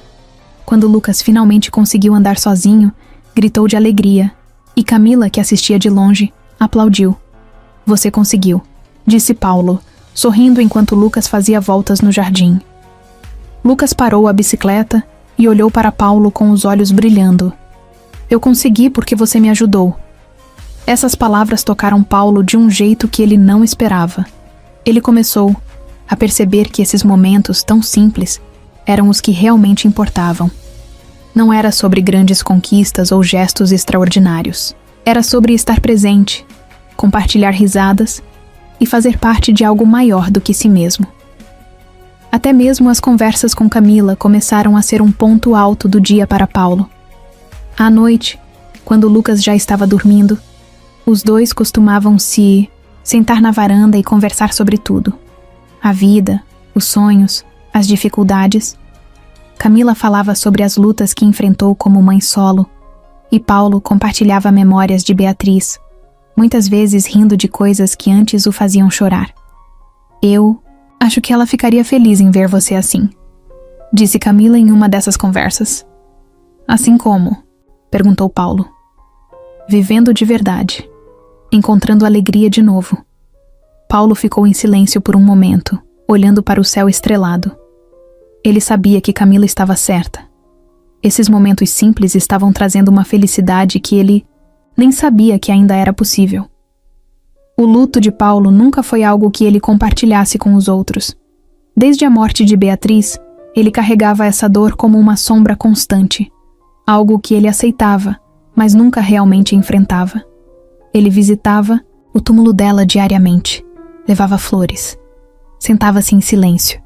Quando Lucas finalmente conseguiu andar sozinho, gritou de alegria, e Camila, que assistia de longe, aplaudiu. "Você conseguiu", disse Paulo, sorrindo enquanto Lucas fazia voltas no jardim. Lucas parou a bicicleta e olhou para Paulo com os olhos brilhando. "Eu consegui porque você me ajudou." Essas palavras tocaram Paulo de um jeito que ele não esperava. Ele começou a perceber que esses momentos tão simples eram os que realmente importavam. Não era sobre grandes conquistas ou gestos extraordinários. Era sobre estar presente, compartilhar risadas e fazer parte de algo maior do que si mesmo. Até mesmo as conversas com Camila começaram a ser um ponto alto do dia para Paulo. À noite, quando Lucas já estava dormindo, os dois costumavam se sentar na varanda e conversar sobre tudo. A vida, os sonhos, as dificuldades. Camila falava sobre as lutas que enfrentou como mãe solo, e Paulo compartilhava memórias de Beatriz, muitas vezes rindo de coisas que antes o faziam chorar. "Eu acho que ela ficaria feliz em ver você assim", disse Camila em uma dessas conversas. "Assim como?", perguntou Paulo. "Vivendo de verdade, encontrando alegria de novo." Paulo ficou em silêncio por um momento, olhando para o céu estrelado. Ele sabia que Camila estava certa. Esses momentos simples estavam trazendo uma felicidade que ele nem sabia que ainda era possível. O luto de Paulo nunca foi algo que ele compartilhasse com os outros. Desde a morte de Beatriz, ele carregava essa dor como uma sombra constante, algo que ele aceitava, mas nunca realmente enfrentava. Ele visitava o túmulo dela diariamente, levava flores, sentava-se em silêncio,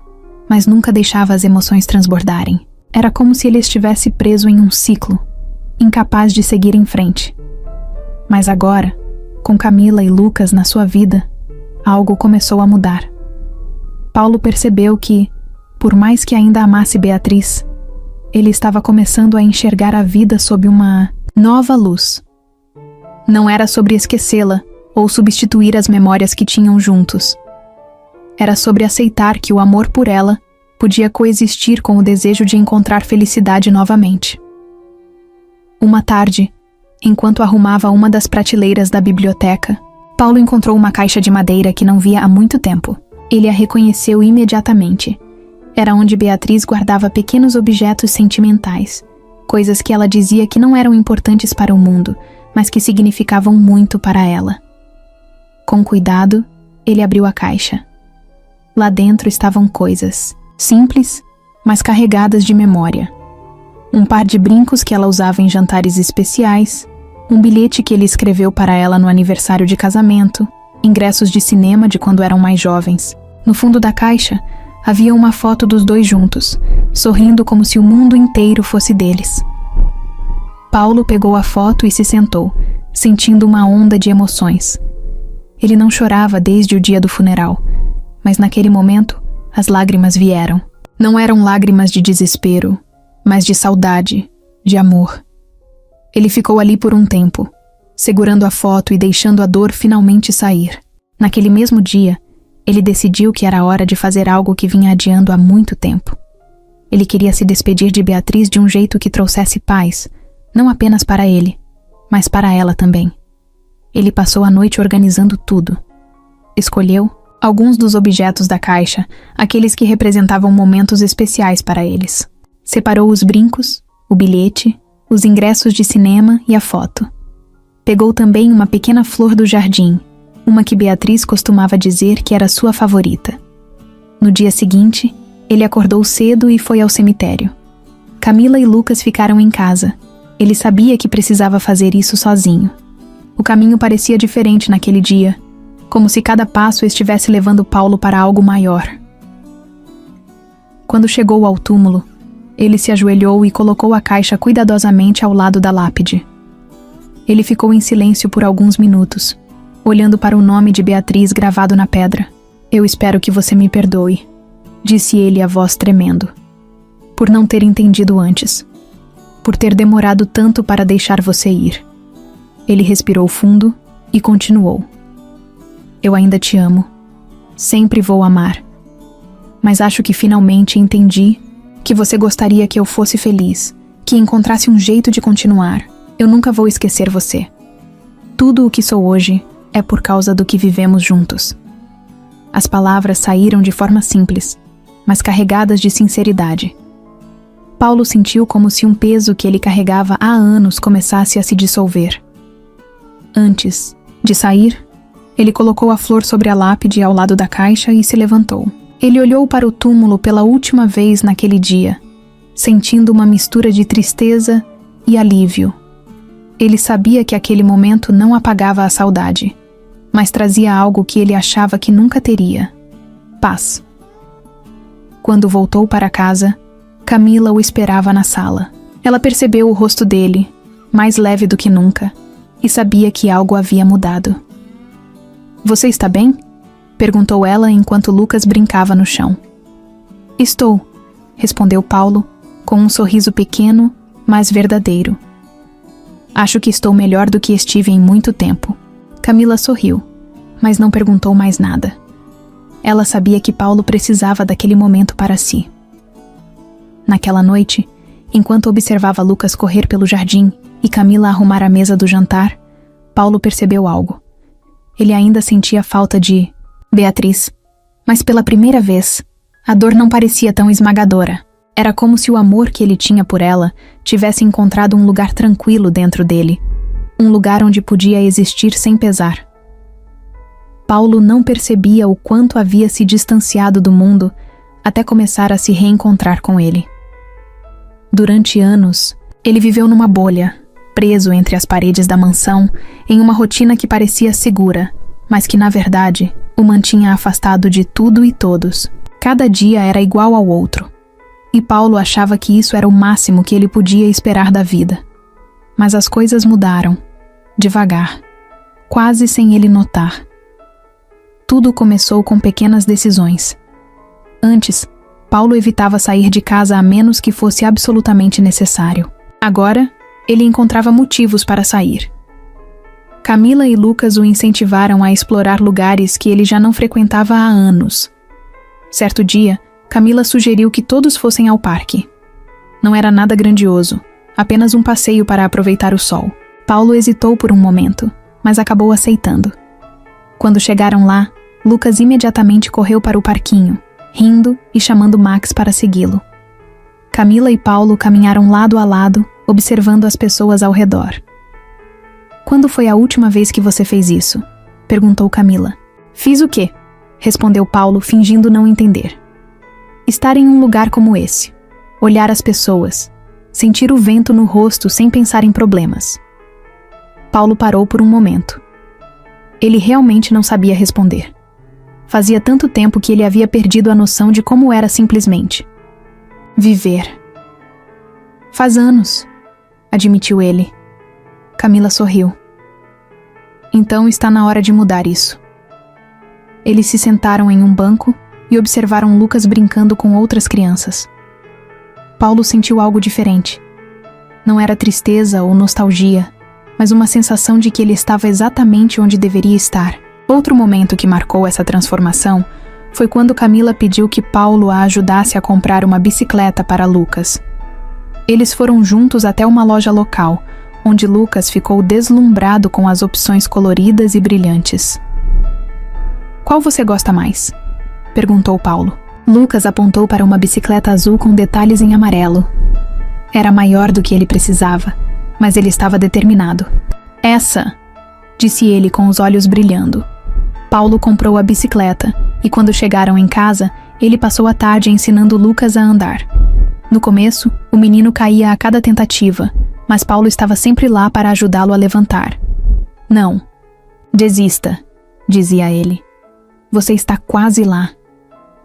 mas nunca deixava as emoções transbordarem. Era como se ele estivesse preso em um ciclo, incapaz de seguir em frente. Mas agora, com Camila e Lucas na sua vida, algo começou a mudar. Paulo percebeu que, por mais que ainda amasse Beatriz, ele estava começando a enxergar a vida sob uma nova luz. Não era sobre esquecê-la ou substituir as memórias que tinham juntos. Era sobre aceitar que o amor por ela podia coexistir com o desejo de encontrar felicidade novamente. Uma tarde, enquanto arrumava uma das prateleiras da biblioteca, Paulo encontrou uma caixa de madeira que não via há muito tempo. Ele a reconheceu imediatamente. Era onde Beatriz guardava pequenos objetos sentimentais, coisas que ela dizia que não eram importantes para o mundo, mas que significavam muito para ela. Com cuidado, ele abriu a caixa. Lá dentro estavam coisas simples, mas carregadas de memória. Um par de brincos que ela usava em jantares especiais, um bilhete que ele escreveu para ela no aniversário de casamento, ingressos de cinema de quando eram mais jovens. No fundo da caixa, havia uma foto dos dois juntos, sorrindo como se o mundo inteiro fosse deles. Paulo pegou a foto e se sentou, sentindo uma onda de emoções. Ele não chorava desde o dia do funeral, mas naquele momento, as lágrimas vieram. Não eram lágrimas de desespero, mas de saudade, de amor. Ele ficou ali por um tempo, segurando a foto e deixando a dor finalmente sair. Naquele mesmo dia, ele decidiu que era hora de fazer algo que vinha adiando há muito tempo. Ele queria se despedir de Beatriz de um jeito que trouxesse paz, não apenas para ele, mas para ela também. Ele passou a noite organizando tudo. Escolheu alguns dos objetos da caixa, aqueles que representavam momentos especiais para eles. Separou os brincos, o bilhete, os ingressos de cinema e a foto. Pegou também uma pequena flor do jardim, uma que Beatriz costumava dizer que era sua favorita. No dia seguinte, ele acordou cedo e foi ao cemitério. Camila e Lucas ficaram em casa. Ele sabia que precisava fazer isso sozinho. O caminho parecia diferente naquele dia, como se cada passo estivesse levando Paulo para algo maior. Quando chegou ao túmulo, ele se ajoelhou e colocou a caixa cuidadosamente ao lado da lápide. Ele ficou em silêncio por alguns minutos, olhando para o nome de Beatriz gravado na pedra. "Eu espero que você me perdoe", disse ele, a voz tremendo, "por não ter entendido antes, por ter demorado tanto para deixar você ir." Ele respirou fundo e continuou. "Eu ainda te amo. Sempre vou amar. Mas acho que finalmente entendi que você gostaria que eu fosse feliz, que encontrasse um jeito de continuar. Eu nunca vou esquecer você. Tudo o que sou hoje é por causa do que vivemos juntos." As palavras saíram de forma simples, mas carregadas de sinceridade. Paulo sentiu como se um peso que ele carregava há anos começasse a se dissolver. Antes de sair, ele colocou a flor sobre a lápide ao lado da caixa e se levantou. Ele olhou para o túmulo pela última vez naquele dia, sentindo uma mistura de tristeza e alívio. Ele sabia que aquele momento não apagava a saudade, mas trazia algo que ele achava que nunca teria: paz. Quando voltou para casa, Camila o esperava na sala. Ela percebeu o rosto dele, mais leve do que nunca, e sabia que algo havia mudado. "Você está bem?" perguntou ela enquanto Lucas brincava no chão. "Estou", respondeu Paulo, com um sorriso pequeno, mas verdadeiro. "Acho que estou melhor do que estive em muito tempo." Camila sorriu, mas não perguntou mais nada. Ela sabia que Paulo precisava daquele momento para si. Naquela noite, enquanto observava Lucas correr pelo jardim e Camila arrumar a mesa do jantar, Paulo percebeu algo. Ele ainda sentia falta de Beatriz, mas pela primeira vez, a dor não parecia tão esmagadora. Era como se o amor que ele tinha por ela tivesse encontrado um lugar tranquilo dentro dele, um lugar onde podia existir sem pesar. Paulo não percebia o quanto havia se distanciado do mundo até começar a se reencontrar com ele. Durante anos, Ele viveu numa bolha, preso entre as paredes da mansão, em uma rotina que parecia segura, mas que, na verdade, o mantinha afastado de tudo e todos. Cada dia era igual ao outro. E Paulo achava que isso era o máximo que ele podia esperar da vida. Mas as coisas mudaram, devagar, quase sem ele notar. Tudo começou com pequenas decisões. Antes, Paulo evitava sair de casa a menos que fosse absolutamente necessário. Agora, ele encontrava motivos para sair. Camila e Lucas o incentivaram a explorar lugares que ele já não frequentava há anos. Certo dia, Camila sugeriu que todos fossem ao parque. Não era nada grandioso, apenas um passeio para aproveitar o sol. Paulo hesitou por um momento, mas acabou aceitando. Quando chegaram lá, Lucas imediatamente correu para o parquinho, rindo e chamando Max para segui-lo. Camila e Paulo caminharam lado a lado, observando as pessoas ao redor. "Quando foi a última vez que você fez isso?" perguntou Camila. "Fiz o quê?" respondeu Paulo, fingindo não entender. "Estar em um lugar como esse, olhar as pessoas, sentir o vento no rosto sem pensar em problemas." Paulo parou por um momento. Ele realmente não sabia responder. Fazia tanto tempo que ele havia perdido a noção de como era simplesmente viver. "Faz anos", admitiu ele. Camila sorriu. "Então está na hora de mudar isso." Eles se sentaram em um banco e observaram Lucas brincando com outras crianças. Paulo sentiu algo diferente. Não era tristeza ou nostalgia, mas uma sensação de que ele estava exatamente onde deveria estar. Outro momento que marcou essa transformação foi quando Camila pediu que Paulo a ajudasse a comprar uma bicicleta para Lucas. Eles foram juntos até uma loja local, onde Lucas ficou deslumbrado com as opções coloridas e brilhantes. "Qual você gosta mais?" perguntou Paulo. Lucas apontou para uma bicicleta azul com detalhes em amarelo. Era maior do que ele precisava, mas ele estava determinado. "Essa!" disse ele com os olhos brilhando. Paulo comprou a bicicleta e quando chegaram em casa, ele passou a tarde ensinando Lucas a andar. No começo, o menino caía a cada tentativa, mas Paulo estava sempre lá para ajudá-lo a levantar. "Não, desista", dizia ele. "Você está quase lá."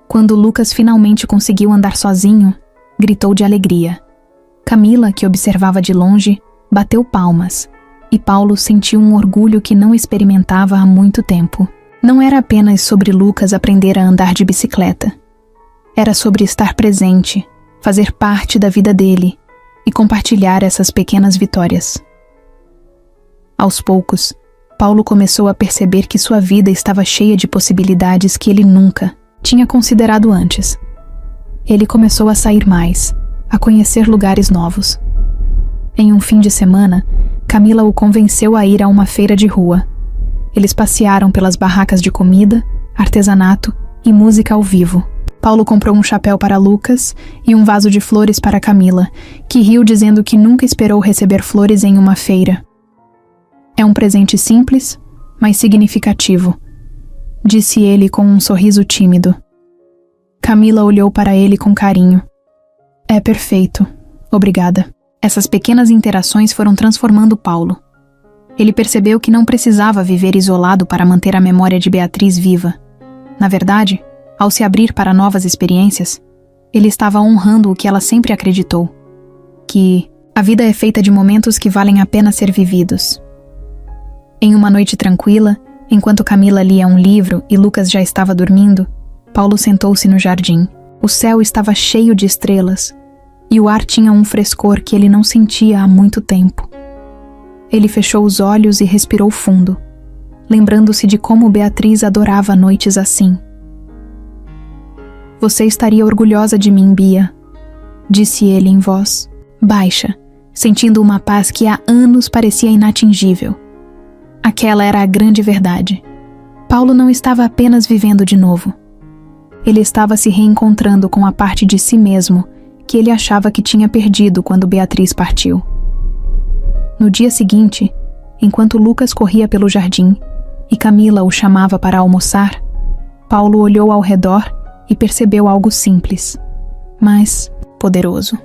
Quando Lucas finalmente conseguiu andar sozinho, gritou de alegria. Camila, que observava de longe, bateu palmas, e Paulo sentiu um orgulho que não experimentava há muito tempo. Não era apenas sobre Lucas aprender a andar de bicicleta. Era sobre estar presente, fazer parte da vida dele e compartilhar essas pequenas vitórias. Aos poucos, Paulo começou a perceber que sua vida estava cheia de possibilidades que ele nunca tinha considerado antes. Ele começou a sair mais, a conhecer lugares novos. Em um fim de semana, Camila o convenceu a ir a uma feira de rua. Eles passearam pelas barracas de comida, artesanato e música ao vivo. Paulo comprou um chapéu para Lucas e um vaso de flores para Camila, que riu dizendo que nunca esperou receber flores em uma feira. "É um presente simples, mas significativo", disse ele com um sorriso tímido. Camila olhou para ele com carinho. "É perfeito, obrigada." Essas pequenas interações foram transformando Paulo. Ele percebeu que não precisava viver isolado para manter a memória de Beatriz viva. Na verdade, ao se abrir para novas experiências, ele estava honrando o que ela sempre acreditou, que a vida é feita de momentos que valem a pena ser vividos. Em uma noite tranquila, enquanto Camila lia um livro e Lucas já estava dormindo, Paulo sentou-se no jardim. O céu estava cheio de estrelas, e o ar tinha um frescor que ele não sentia há muito tempo. Ele fechou os olhos e respirou fundo, lembrando-se de como Beatriz adorava noites assim. "Você estaria orgulhosa de mim, Bia", disse ele em voz baixa, sentindo uma paz que há anos parecia inatingível. Aquela era a grande verdade. Paulo não estava apenas vivendo de novo. Ele estava se reencontrando com a parte de si mesmo que ele achava que tinha perdido quando Beatriz partiu. No dia seguinte, enquanto Lucas corria pelo jardim e Camila o chamava para almoçar, Paulo olhou ao redor e percebeu algo simples, mas poderoso.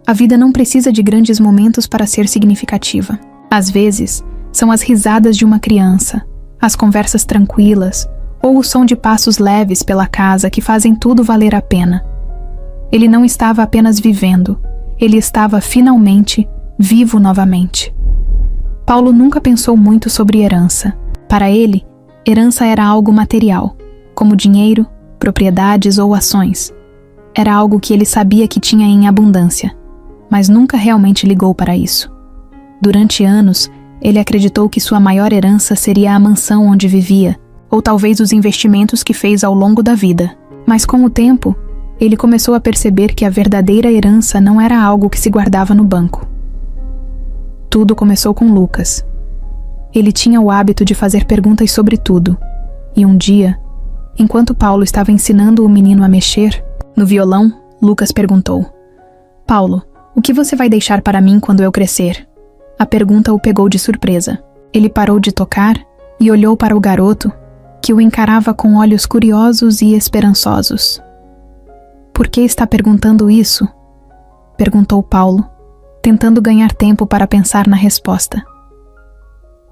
A vida não precisa de grandes momentos para ser significativa. Às vezes, são as risadas de uma criança, as conversas tranquilas, ou o som de passos leves pela casa que fazem tudo valer a pena. Ele não estava apenas vivendo, ele estava finalmente vivo novamente. Paulo nunca pensou muito sobre herança. Para ele, herança era algo material, como dinheiro, propriedades ou ações. Era algo que ele sabia que tinha em abundância, mas nunca realmente ligou para isso. Durante anos, ele acreditou que sua maior herança seria a mansão onde vivia, ou talvez os investimentos que fez ao longo da vida. Mas com o tempo, ele começou a perceber que a verdadeira herança não era algo que se guardava no banco. Tudo começou com Lucas. Ele tinha o hábito de fazer perguntas sobre tudo, e um dia, enquanto Paulo estava ensinando o menino a mexer no violão, Lucas perguntou: "Paulo, o que você vai deixar para mim quando eu crescer?" A pergunta o pegou de surpresa. Ele parou de tocar e olhou para o garoto, que o encarava com olhos curiosos e esperançosos. "Por que está perguntando isso?" perguntou Paulo, tentando ganhar tempo para pensar na resposta.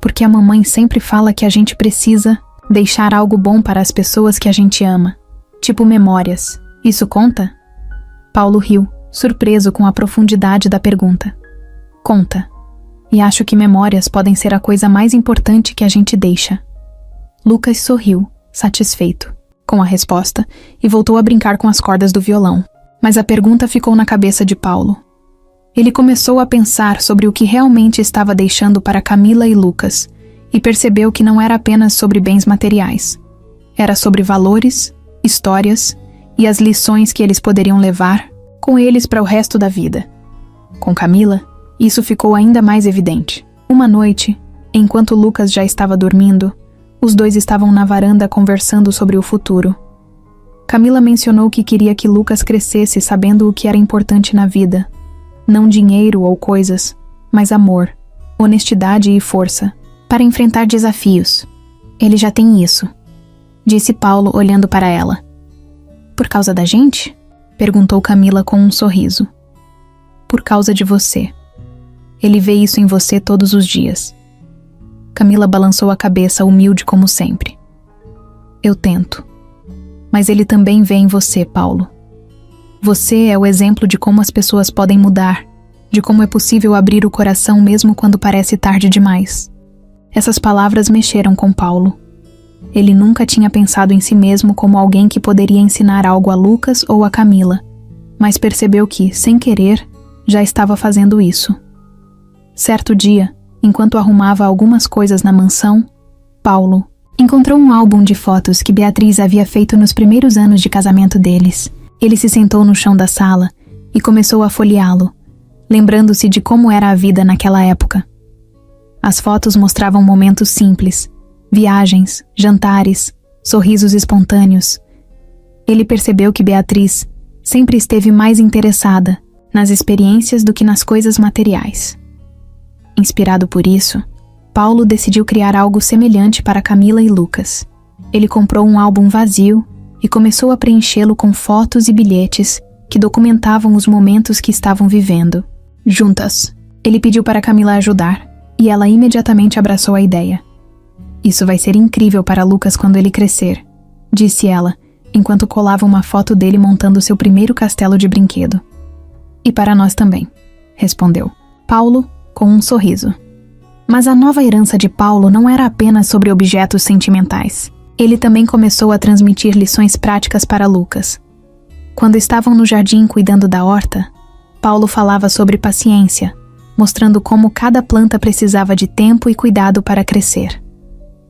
"Porque a mamãe sempre fala que a gente precisa deixar algo bom para as pessoas que a gente ama, tipo memórias. Isso conta?" Paulo riu, surpreso com a profundidade da pergunta. "Conta. E acho que memórias podem ser a coisa mais importante que a gente deixa." Lucas sorriu, satisfeito com a resposta, e voltou a brincar com as cordas do violão. Mas a pergunta ficou na cabeça de Paulo. Ele começou a pensar sobre o que realmente estava deixando para Camila e Lucas, e percebeu que não era apenas sobre bens materiais. Era sobre valores, histórias e as lições que eles poderiam levar com eles para o resto da vida. Com Camila, isso ficou ainda mais evidente. Uma noite, enquanto Lucas já estava dormindo, os dois estavam na varanda conversando sobre o futuro. Camila mencionou que queria que Lucas crescesse sabendo o que era importante na vida. Não dinheiro ou coisas, mas amor, honestidade e força, para enfrentar desafios. "Ele já tem isso", disse Paulo olhando para ela. "Por causa da gente?" perguntou Camila com um sorriso. "Por causa de você. Ele vê isso em você todos os dias." Camila balançou a cabeça, humilde como sempre. "Eu tento. Mas ele também vê em você, Paulo. Você é o exemplo de como as pessoas podem mudar, de como é possível abrir o coração mesmo quando parece tarde demais." Essas palavras mexeram com Paulo. Ele nunca tinha pensado em si mesmo como alguém que poderia ensinar algo a Lucas ou a Camila, mas percebeu que, sem querer, já estava fazendo isso. Certo dia, enquanto arrumava algumas coisas na mansão, Paulo encontrou um álbum de fotos que Beatriz havia feito nos primeiros anos de casamento deles. Ele se sentou no chão da sala e começou a folheá-lo, lembrando-se de como era a vida naquela época. As fotos mostravam momentos simples, viagens, jantares, sorrisos espontâneos. Ele percebeu que Beatriz sempre esteve mais interessada nas experiências do que nas coisas materiais. Inspirado por isso, Paulo decidiu criar algo semelhante para Camila e Lucas. Ele comprou um álbum vazio e começou a preenchê-lo com fotos e bilhetes que documentavam os momentos que estavam vivendo juntas. Ele pediu para Camila ajudar, e ela imediatamente abraçou a ideia. "Isso vai ser incrível para Lucas quando ele crescer", disse ela, enquanto colava uma foto dele montando seu primeiro castelo de brinquedo. "E para nós também", respondeu Paulo, com um sorriso. Mas a nova herança de Paulo não era apenas sobre objetos sentimentais. Ele também começou a transmitir lições práticas para Lucas. Quando estavam no jardim cuidando da horta, Paulo falava sobre paciência, mostrando como cada planta precisava de tempo e cuidado para crescer.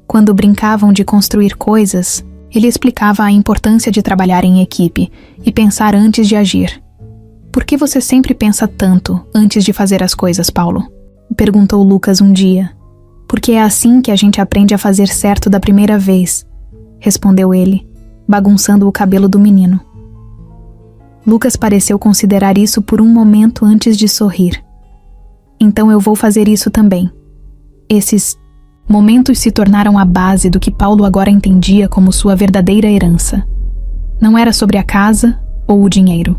Quando brincavam de construir coisas, ele explicava a importância de trabalhar em equipe e pensar antes de agir. "Por que você sempre pensa tanto antes de fazer as coisas, Paulo?" perguntou Lucas um dia. "Porque é assim que a gente aprende a fazer certo da primeira vez", respondeu ele, bagunçando o cabelo do menino. Lucas pareceu considerar isso por um momento antes de sorrir. "Então eu vou fazer isso também." Esses momentos se tornaram a base do que Paulo agora entendia como sua verdadeira herança. Não era sobre a casa ou o dinheiro.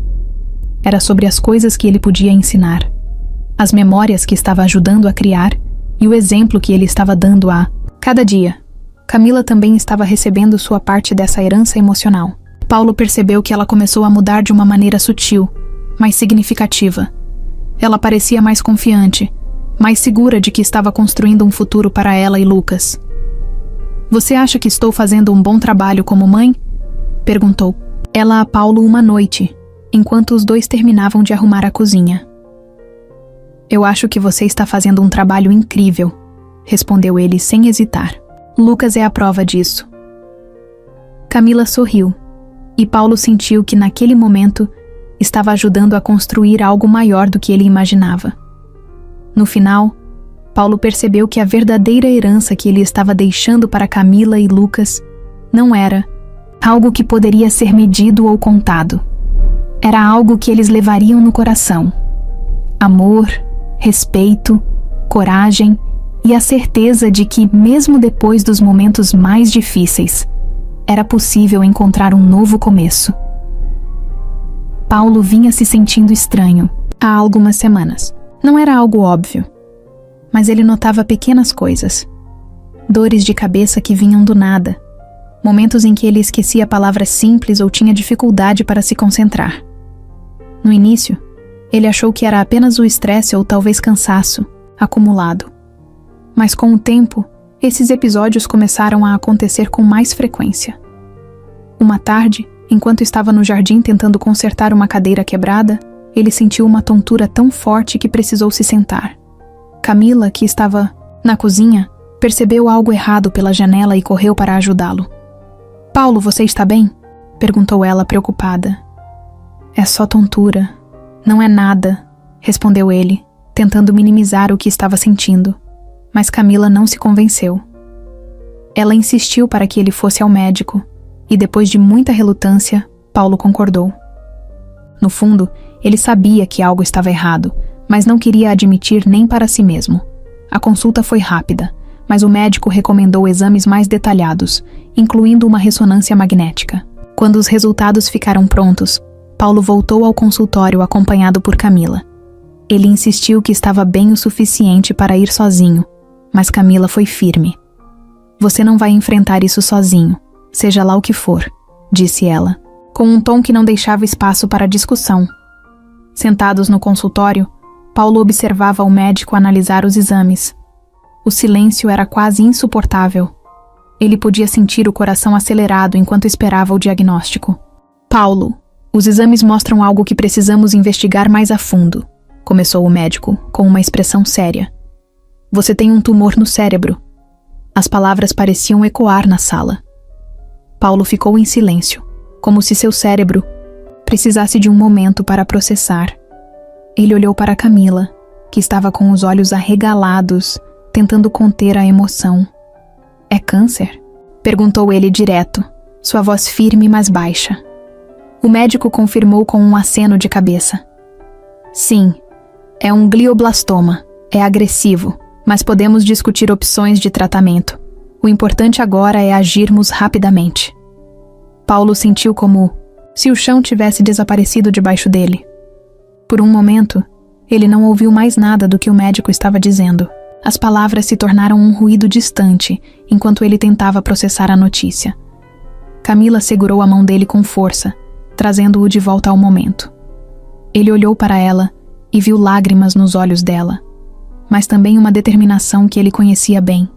era sobre as coisas que ele podia ensinar, as memórias que estava ajudando a criar e o exemplo que ele estava dando a cada dia. Camila também estava recebendo sua parte dessa herança emocional. Paulo percebeu que ela começou a mudar de uma maneira sutil, mais significativa. Ela parecia mais confiante, mais segura de que estava construindo um futuro para ela e Lucas. "Você acha que estou fazendo um bom trabalho como mãe?" perguntou ela a Paulo uma noite, enquanto os dois terminavam de arrumar a cozinha. "Eu acho que você está fazendo um trabalho incrível", respondeu ele sem hesitar. "Lucas é a prova disso." Camila sorriu, e Paulo sentiu que naquele momento estava ajudando a construir algo maior do que ele imaginava. No final, Paulo percebeu que a verdadeira herança que ele estava deixando para Camila e Lucas não era algo que poderia ser medido ou contado. Era algo que eles levariam no coração: amor, respeito, coragem e a certeza de que, mesmo depois dos momentos mais difíceis, era possível encontrar um novo começo. Paulo vinha se sentindo estranho há algumas semanas. Não era algo óbvio, mas ele notava pequenas coisas. Dores de cabeça que vinham do nada, momentos em que ele esquecia palavras simples ou tinha dificuldade para se concentrar. No início, ele achou que era apenas o estresse ou talvez cansaço acumulado. Mas com o tempo, esses episódios começaram a acontecer com mais frequência. Uma tarde, enquanto estava no jardim tentando consertar uma cadeira quebrada, ele sentiu uma tontura tão forte que precisou se sentar. Camila, que estava na cozinha, percebeu algo errado pela janela e correu para ajudá-lo. "Paulo, você está bem?" perguntou ela, preocupada. "É só tontura. Não é nada", respondeu ele, tentando minimizar o que estava sentindo. Mas Camila não se convenceu. Ela insistiu para que ele fosse ao médico, e depois de muita relutância, Paulo concordou. No fundo, ele sabia que algo estava errado, mas não queria admitir nem para si mesmo. A consulta foi rápida, mas o médico recomendou exames mais detalhados, incluindo uma ressonância magnética. Quando os resultados ficaram prontos, Paulo voltou ao consultório acompanhado por Camila. Ele insistiu que estava bem o suficiente para ir sozinho, mas Camila foi firme. "Você não vai enfrentar isso sozinho, seja lá o que for", disse ela, com um tom que não deixava espaço para discussão. Sentados no consultório, Paulo observava o médico analisar os exames. O silêncio era quase insuportável. Ele podia sentir o coração acelerado enquanto esperava o diagnóstico. "Paulo, os exames mostram algo que precisamos investigar mais a fundo", começou o médico, com uma expressão séria. "Você tem um tumor no cérebro." As palavras pareciam ecoar na sala. Paulo ficou em silêncio, como se seu cérebro precisasse de um momento para processar. Ele olhou para Camila, que estava com os olhos arregalados, tentando conter a emoção. "É câncer?" perguntou ele direto, sua voz firme mas baixa. O médico confirmou com um aceno de cabeça. "Sim, é um glioblastoma. É agressivo, mas podemos discutir opções de tratamento. O importante agora é agirmos rapidamente." Paulo sentiu como se o chão tivesse desaparecido debaixo dele. Por um momento, ele não ouviu mais nada do que o médico estava dizendo. As palavras se tornaram um ruído distante enquanto ele tentava processar a notícia. Camila segurou a mão dele com força, trazendo-o de volta ao momento. Ele olhou para ela e viu lágrimas nos olhos dela, mas também uma determinação que ele conhecia bem.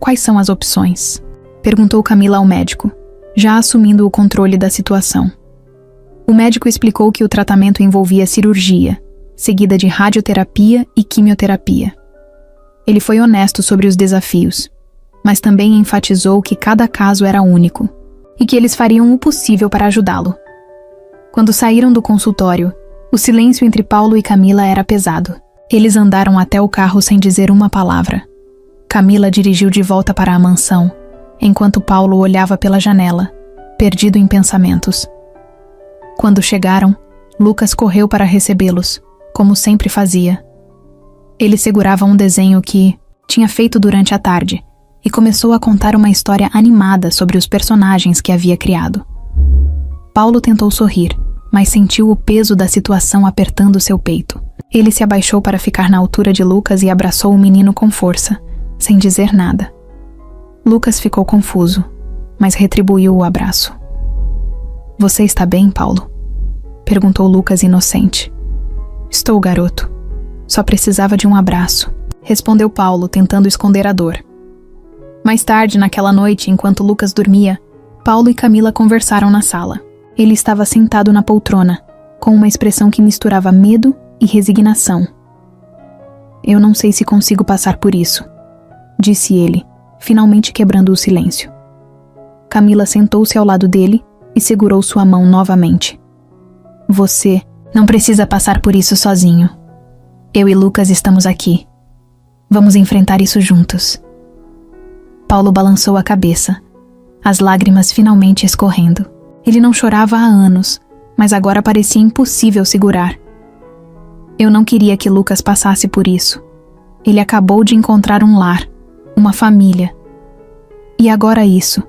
"Quais são as opções?" perguntou Camila ao médico, já assumindo o controle da situação. O médico explicou que o tratamento envolvia cirurgia, seguida de radioterapia e quimioterapia. Ele foi honesto sobre os desafios, mas também enfatizou que cada caso era único e que eles fariam o possível para ajudá-lo. Quando saíram do consultório, o silêncio entre Paulo e Camila era pesado. Eles andaram até o carro sem dizer uma palavra. Camila dirigiu de volta para a mansão, enquanto Paulo olhava pela janela, perdido em pensamentos. Quando chegaram, Lucas correu para recebê-los, como sempre fazia. Ele segurava um desenho que tinha feito durante a tarde e começou a contar uma história animada sobre os personagens que havia criado. Paulo tentou sorrir, mas sentiu o peso da situação apertando seu peito. Ele se abaixou para ficar na altura de Lucas e abraçou o menino com força, sem dizer nada. Lucas ficou confuso, mas retribuiu o abraço. "Você está bem, Paulo?" perguntou Lucas inocente. "Estou, garoto. Só precisava de um abraço", respondeu Paulo, tentando esconder a dor. Mais tarde, naquela noite, enquanto Lucas dormia, Paulo e Camila conversaram na sala. Ele estava sentado na poltrona, com uma expressão que misturava medo e resignação. "Eu não sei se consigo passar por isso", disse ele, finalmente quebrando o silêncio. Camila sentou-se ao lado dele e segurou sua mão novamente. "Você não precisa passar por isso sozinho. Eu e Lucas estamos aqui. Vamos enfrentar isso juntos." Paulo balançou a cabeça, as lágrimas finalmente escorrendo. Ele não chorava há anos, mas agora parecia impossível segurar. "Eu não queria que Lucas passasse por isso. Ele acabou de encontrar um lar, uma família. E agora isso",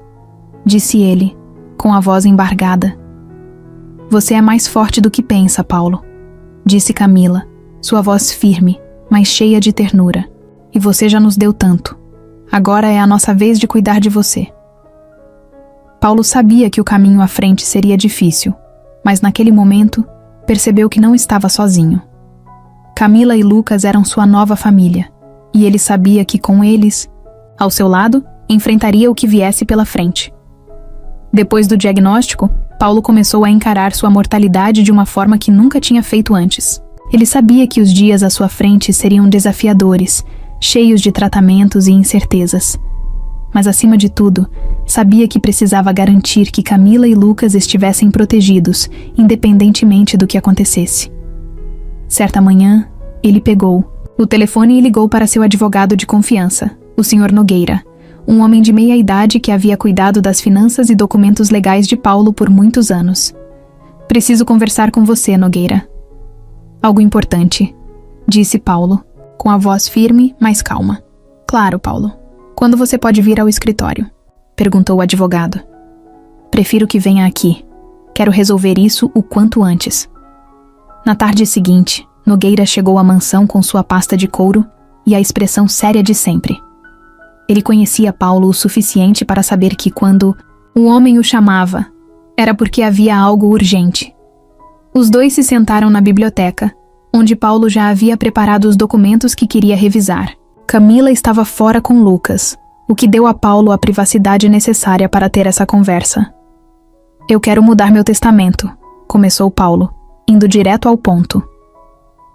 disse ele, com a voz embargada. "Você é mais forte do que pensa, Paulo", disse Camila, sua voz firme, mas cheia de ternura. "E você já nos deu tanto. Agora é a nossa vez de cuidar de você." Paulo sabia que o caminho à frente seria difícil, mas naquele momento percebeu que não estava sozinho. Camila e Lucas eram sua nova família, e ele sabia que com eles, ao seu lado, enfrentaria o que viesse pela frente. Depois do diagnóstico, Paulo começou a encarar sua mortalidade de uma forma que nunca tinha feito antes. Ele sabia que os dias à sua frente seriam desafiadores, cheios de tratamentos e incertezas. Mas, acima de tudo, sabia que precisava garantir que Camila e Lucas estivessem protegidos, independentemente do que acontecesse. Certa manhã, ele pegou o telefone e ligou para seu advogado de confiança, o Sr. Nogueira, um homem de meia idade que havia cuidado das finanças e documentos legais de Paulo por muitos anos. "Preciso conversar com você, Nogueira." "Algo importante", disse Paulo, com a voz firme, mas calma. "Claro, Paulo. Quando você pode vir ao escritório?" perguntou o advogado. "Prefiro que venha aqui. Quero resolver isso o quanto antes." Na tarde seguinte, Nogueira chegou à mansão com sua pasta de couro e a expressão séria de sempre. Ele conhecia Paulo o suficiente para saber que quando o homem o chamava, era porque havia algo urgente. Os dois se sentaram na biblioteca, onde Paulo já havia preparado os documentos que queria revisar. Camila estava fora com Lucas, o que deu a Paulo a privacidade necessária para ter essa conversa. "Eu quero mudar meu testamento", começou Paulo, indo direto ao ponto.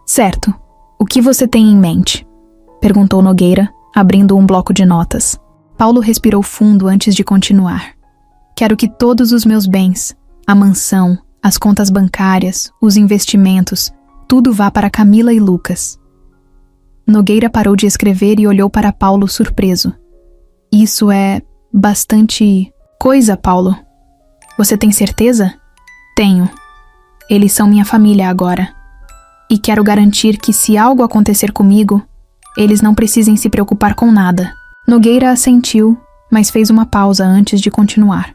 "Certo. O que você tem em mente?" perguntou Nogueira, abrindo um bloco de notas. Paulo respirou fundo antes de continuar. "Quero que todos os meus bens, a mansão, as contas bancárias, os investimentos, tudo vá para Camila e Lucas." Nogueira parou de escrever e olhou para Paulo surpreso. "Isso é bastante coisa, Paulo. Você tem certeza?" "Tenho. Eles são minha família agora. E quero garantir que se algo acontecer comigo, eles não precisem se preocupar com nada." Nogueira assentiu, mas fez uma pausa antes de continuar.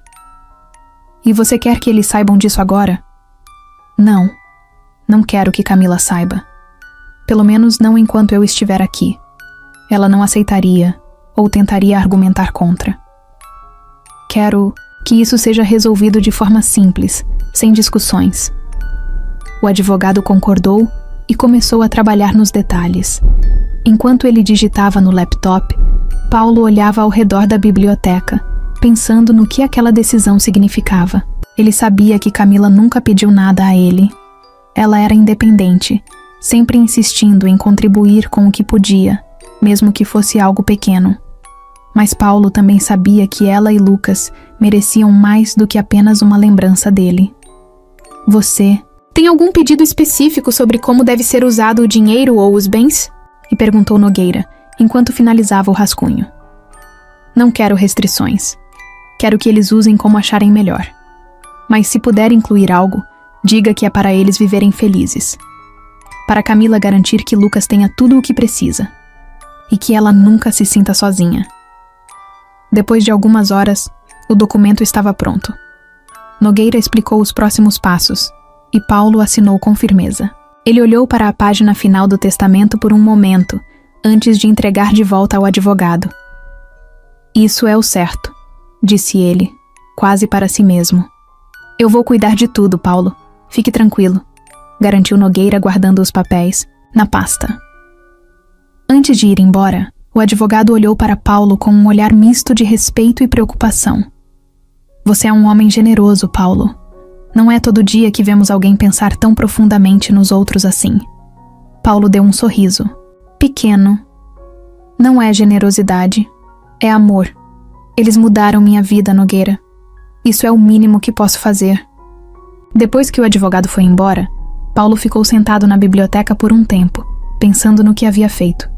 "E você quer que eles saibam disso agora?" "Não. Não quero que Camila saiba. Pelo menos não enquanto eu estiver aqui. Ela não aceitaria ou tentaria argumentar contra. Quero que isso seja resolvido de forma simples, sem discussões." O advogado concordou e começou a trabalhar nos detalhes. Enquanto ele digitava no laptop, Paulo olhava ao redor da biblioteca, pensando no que aquela decisão significava. Ele sabia que Camila nunca pediu nada a ele. Ela era independente, sempre insistindo em contribuir com o que podia, mesmo que fosse algo pequeno. Mas Paulo também sabia que ela e Lucas mereciam mais do que apenas uma lembrança dele. "Você tem algum pedido específico sobre como deve ser usado o dinheiro ou os bens?" e perguntou Nogueira, enquanto finalizava o rascunho. "Não quero restrições. Quero que eles usem como acharem melhor. Mas se puder incluir algo, diga que é para eles viverem felizes. Para Camila garantir que Lucas tenha tudo o que precisa. E que ela nunca se sinta sozinha." Depois de algumas horas, o documento estava pronto. Nogueira explicou os próximos passos, e Paulo assinou com firmeza. Ele olhou para a página final do testamento por um momento, antes de entregar de volta ao advogado. Isso é o certo, disse ele, quase para si mesmo. Eu vou cuidar de tudo, Paulo. Fique tranquilo, garantiu Nogueira guardando os papéis na pasta. Antes de ir embora, o advogado olhou para Paulo com um olhar misto de respeito e preocupação. Você é um homem generoso, Paulo. Não é todo dia que vemos alguém pensar tão profundamente nos outros assim. Paulo deu um sorriso. Pequeno. Não é generosidade, é amor. Eles mudaram minha vida, Nogueira. Isso é o mínimo que posso fazer. Depois que o advogado foi embora, Paulo ficou sentado na biblioteca por um tempo, pensando no que havia feito.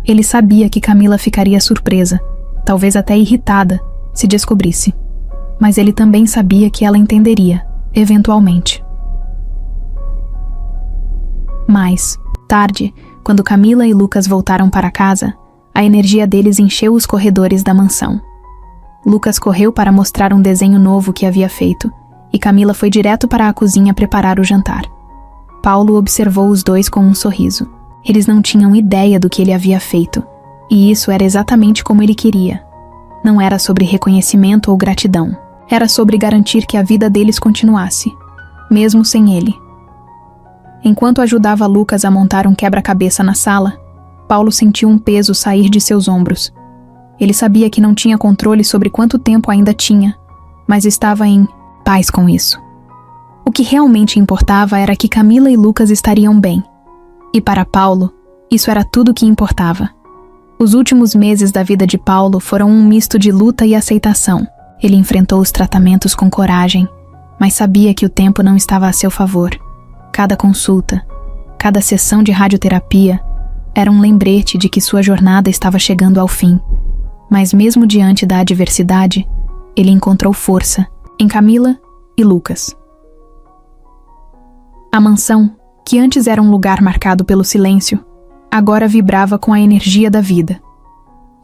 Ele sabia que Camila ficaria surpresa, talvez até irritada, se descobrisse. Mas ele também sabia que ela entenderia, eventualmente. Mais tarde, quando Camila e Lucas voltaram para casa, a energia deles encheu os corredores da mansão. Lucas correu para mostrar um desenho novo que havia feito, e Camila foi direto para a cozinha preparar o jantar. Paulo observou os dois com um sorriso. Eles não tinham ideia do que ele havia feito, e isso era exatamente como ele queria. Não era sobre reconhecimento ou gratidão. Era sobre garantir que a vida deles continuasse, mesmo sem ele. Enquanto ajudava Lucas a montar um quebra-cabeça na sala, Paulo sentiu um peso sair de seus ombros. Ele sabia que não tinha controle sobre quanto tempo ainda tinha, mas estava em paz com isso. O que realmente importava era que Camila e Lucas estariam bem. E para Paulo, isso era tudo o que importava. Os últimos meses da vida de Paulo foram um misto de luta e aceitação. Ele enfrentou os tratamentos com coragem, mas sabia que o tempo não estava a seu favor. Cada consulta, cada sessão de radioterapia era um lembrete de que sua jornada estava chegando ao fim. Mas mesmo diante da adversidade, ele encontrou força em Camila e Lucas. A mansão, que antes era um lugar marcado pelo silêncio, agora vibrava com a energia da vida.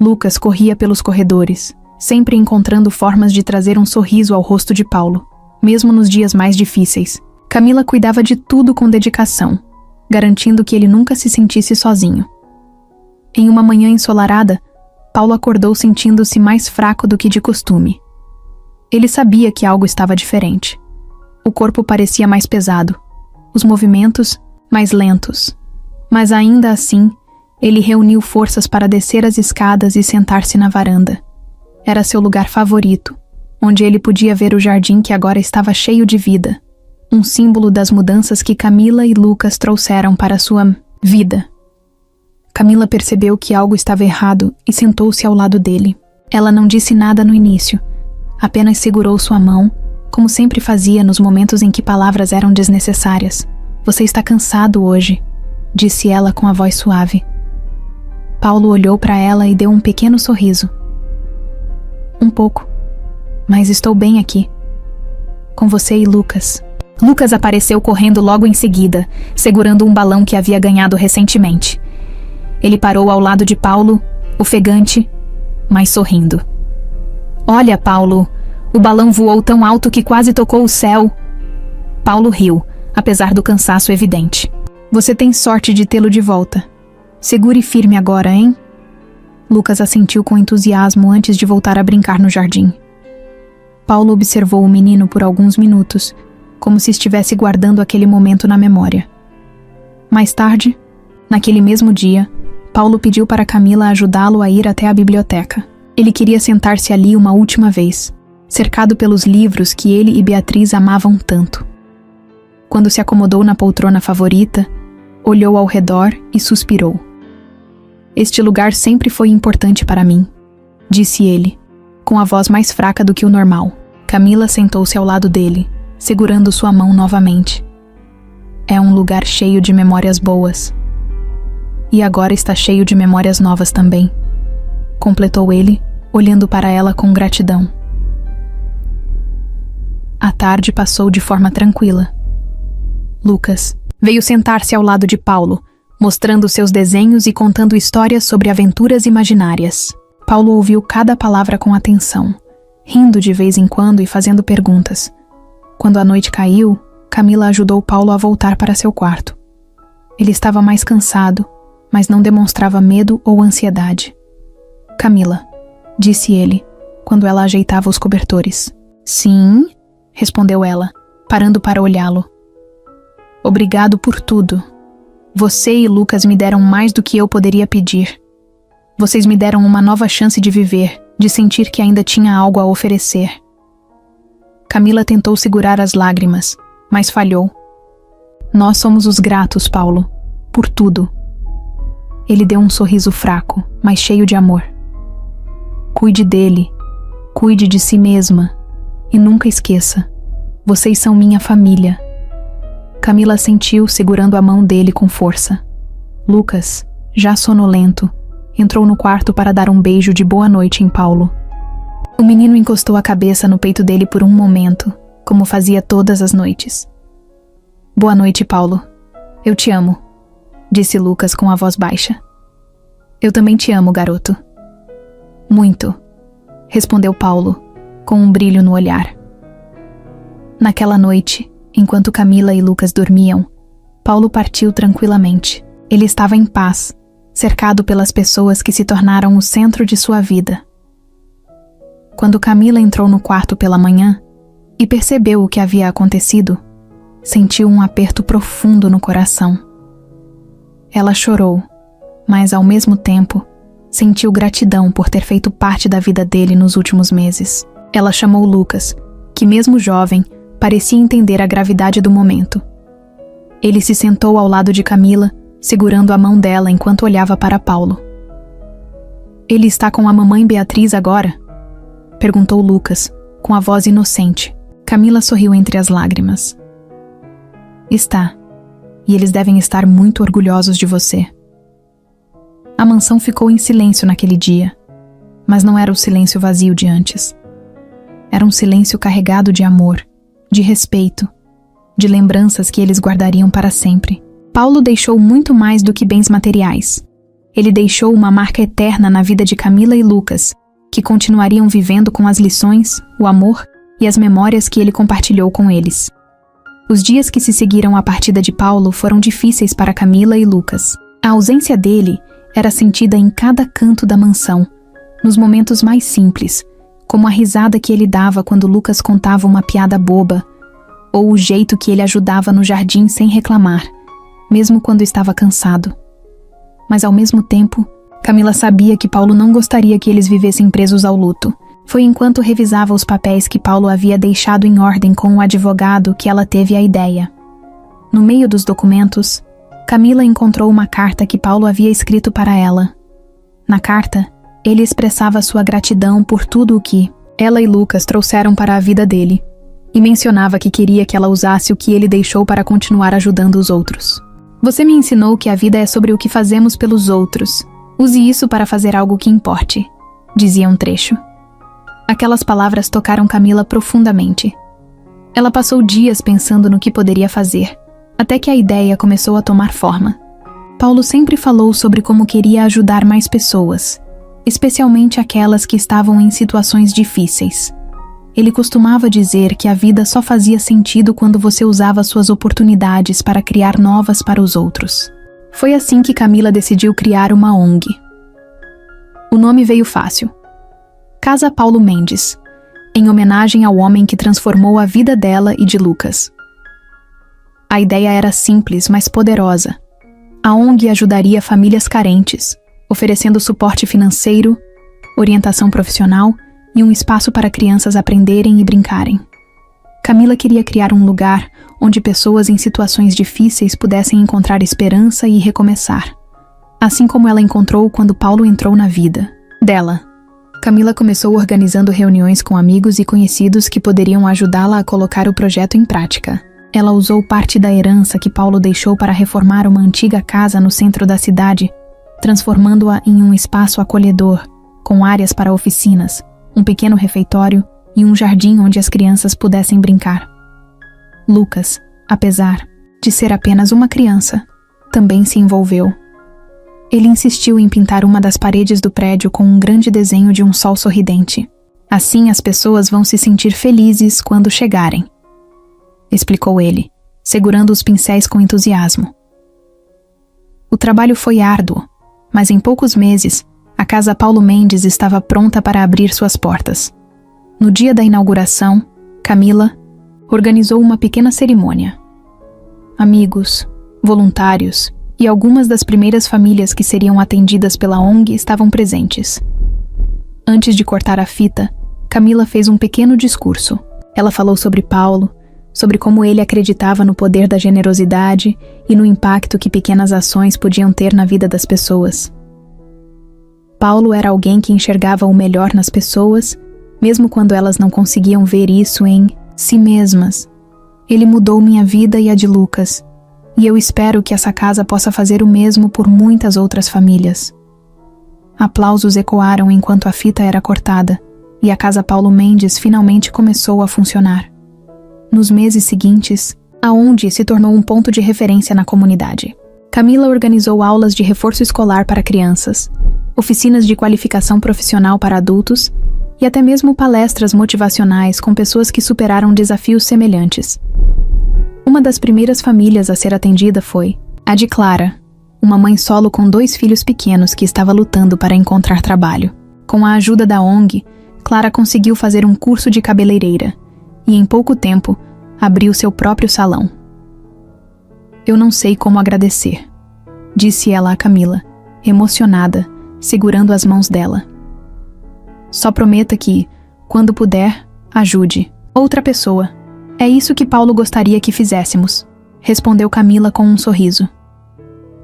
Lucas corria pelos corredores, sempre encontrando formas de trazer um sorriso ao rosto de Paulo, mesmo nos dias mais difíceis. Camila cuidava de tudo com dedicação, garantindo que ele nunca se sentisse sozinho. Em uma manhã ensolarada, Paulo acordou sentindo-se mais fraco do que de costume. Ele sabia que algo estava diferente. O corpo parecia mais pesado, os movimentos mais lentos. Mas ainda assim, ele reuniu forças para descer as escadas e sentar-se na varanda. Era seu lugar favorito, onde ele podia ver o jardim que agora estava cheio de vida, um símbolo das mudanças que Camila e Lucas trouxeram para sua vida. Camila percebeu que algo estava errado e sentou-se ao lado dele. Ela não disse nada no início, apenas segurou sua mão, como sempre fazia nos momentos em que palavras eram desnecessárias. Você está cansado hoje, disse ela com a voz suave. Paulo olhou para ela e deu um pequeno sorriso. Um pouco, mas estou bem aqui. Com você e Lucas. Lucas apareceu correndo logo em seguida, segurando um balão que havia ganhado recentemente. Ele parou ao lado de Paulo, ofegante, mas sorrindo. Olha, Paulo, o balão voou tão alto que quase tocou o céu. Paulo riu, apesar do cansaço evidente. Você tem sorte de tê-lo de volta. Segure firme agora, hein? Lucas assentiu com entusiasmo antes de voltar a brincar no jardim. Paulo observou o menino por alguns minutos, como se estivesse guardando aquele momento na memória. Mais tarde, naquele mesmo dia, Paulo pediu para Camila ajudá-lo a ir até a biblioteca. Ele queria sentar-se ali uma última vez, cercado pelos livros que ele e Beatriz amavam tanto. Quando se acomodou na poltrona favorita, olhou ao redor e suspirou. Este lugar sempre foi importante para mim, disse ele, com a voz mais fraca do que o normal. Camila sentou-se ao lado dele, segurando sua mão novamente. É um lugar cheio de memórias boas. E agora está cheio de memórias novas também, completou ele, olhando para ela com gratidão. A tarde passou de forma tranquila. Lucas veio sentar-se ao lado de Paulo, mostrando seus desenhos e contando histórias sobre aventuras imaginárias. Paulo ouviu cada palavra com atenção, rindo de vez em quando e fazendo perguntas. Quando a noite caiu, Camila ajudou Paulo a voltar para seu quarto. Ele estava mais cansado, mas não demonstrava medo ou ansiedade. Camila, disse ele, quando ela ajeitava os cobertores. Sim, respondeu ela, parando para olhá-lo. Obrigado por tudo. Você e Lucas me deram mais do que eu poderia pedir. Vocês me deram uma nova chance de viver, de sentir que ainda tinha algo a oferecer. Camila tentou segurar as lágrimas, mas falhou. Nós somos os gratos, Paulo, por tudo. Ele deu um sorriso fraco, mas cheio de amor. Cuide dele, cuide de si mesma e nunca esqueça, vocês são minha família. Camila assentiu, segurando a mão dele com força. Lucas, já sonolento, entrou no quarto para dar um beijo de boa noite em Paulo. O menino encostou a cabeça no peito dele por um momento, como fazia todas as noites. Boa noite, Paulo. Eu te amo, disse Lucas com a voz baixa. Eu também te amo, garoto. Muito, respondeu Paulo, com um brilho no olhar. Naquela noite, enquanto Camila e Lucas dormiam, Paulo partiu tranquilamente. Ele estava em paz, cercado pelas pessoas que se tornaram o centro de sua vida. Quando Camila entrou no quarto pela manhã e percebeu o que havia acontecido, sentiu um aperto profundo no coração. Ela chorou, mas ao mesmo tempo, sentiu gratidão por ter feito parte da vida dele nos últimos meses. Ela chamou Lucas, que mesmo jovem, parecia entender a gravidade do momento. Ele se sentou ao lado de Camila, segurando a mão dela enquanto olhava para Paulo. Ele está com a mamãe Beatriz agora? Perguntou Lucas, com a voz inocente. Camila sorriu entre as lágrimas. Está, e eles devem estar muito orgulhosos de você. A mansão ficou em silêncio naquele dia, mas não era o silêncio vazio de antes. Era um silêncio carregado de amor, de respeito, de lembranças que eles guardariam para sempre. Paulo deixou muito mais do que bens materiais. Ele deixou uma marca eterna na vida de Camila e Lucas, que continuariam vivendo com as lições, o amor e as memórias que ele compartilhou com eles. Os dias que se seguiram à partida de Paulo foram difíceis para Camila e Lucas. A ausência dele era sentida em cada canto da mansão, nos momentos mais simples, como a risada que ele dava quando Lucas contava uma piada boba, ou o jeito que ele ajudava no jardim sem reclamar, mesmo quando estava cansado. Mas ao mesmo tempo, Camila sabia que Paulo não gostaria que eles vivessem presos ao luto. Foi enquanto revisava os papéis que Paulo havia deixado em ordem com o advogado que ela teve a ideia. No meio dos documentos, Camila encontrou uma carta que Paulo havia escrito para ela. Na carta, ele expressava sua gratidão por tudo o que ela e Lucas trouxeram para a vida dele, e mencionava que queria que ela usasse o que ele deixou para continuar ajudando os outros. Você me ensinou que a vida é sobre o que fazemos pelos outros. Use isso para fazer algo que importe, dizia um trecho. Aquelas palavras tocaram Camila profundamente. Ela passou dias pensando no que poderia fazer, até que a ideia começou a tomar forma. Paulo sempre falou sobre como queria ajudar mais pessoas, especialmente aquelas que estavam em situações difíceis. Ele costumava dizer que a vida só fazia sentido quando você usava suas oportunidades para criar novas para os outros. Foi assim que Camila decidiu criar uma ONG. O nome veio fácil. Casa Paulo Mendes, em homenagem ao homem que transformou a vida dela e de Lucas. A ideia era simples, mas poderosa. A ONG ajudaria famílias carentes, oferecendo suporte financeiro, orientação profissional e um espaço para crianças aprenderem e brincarem. Camila queria criar um lugar onde pessoas em situações difíceis pudessem encontrar esperança e recomeçar, assim como ela encontrou quando Paulo entrou na vida dela. Camila começou organizando reuniões com amigos e conhecidos que poderiam ajudá-la a colocar o projeto em prática. Ela usou parte da herança que Paulo deixou para reformar uma antiga casa no centro da cidade, transformando-a em um espaço acolhedor, com áreas para oficinas, um pequeno refeitório e um jardim onde as crianças pudessem brincar. Lucas, apesar de ser apenas uma criança, também se envolveu. Ele insistiu em pintar uma das paredes do prédio com um grande desenho de um sol sorridente. Assim as pessoas vão se sentir felizes quando chegarem, explicou ele, segurando os pincéis com entusiasmo. O trabalho foi árduo, mas em poucos meses, a Casa Paulo Mendes estava pronta para abrir suas portas. No dia da inauguração, Camila organizou uma pequena cerimônia. Amigos, voluntários e algumas das primeiras famílias que seriam atendidas pela ONG estavam presentes. Antes de cortar a fita, Camila fez um pequeno discurso. Ela falou sobre Paulo, sobre como ele acreditava no poder da generosidade e no impacto que pequenas ações podiam ter na vida das pessoas. Paulo era alguém que enxergava o melhor nas pessoas, mesmo quando elas não conseguiam ver isso em si mesmas. Ele mudou minha vida e a de Lucas, e eu espero que essa casa possa fazer o mesmo por muitas outras famílias. Aplausos ecoaram enquanto a fita era cortada, e a Casa Paulo Mendes finalmente começou a funcionar. Nos meses seguintes, a ONG se tornou um ponto de referência na comunidade. Camila organizou aulas de reforço escolar para crianças, oficinas de qualificação profissional para adultos e até mesmo palestras motivacionais com pessoas que superaram desafios semelhantes. Uma das primeiras famílias a ser atendida foi a de Clara, uma mãe solo com 2 filhos pequenos que estava lutando para encontrar trabalho. Com a ajuda da ONG, Clara conseguiu fazer um curso de cabeleireira e, em pouco tempo, abriu seu próprio salão. Eu não sei como agradecer, disse ela a Camila, emocionada, segurando as mãos dela. Só prometa que, quando puder, ajude outra pessoa. É isso que Paulo gostaria que fizéssemos, respondeu Camila com um sorriso.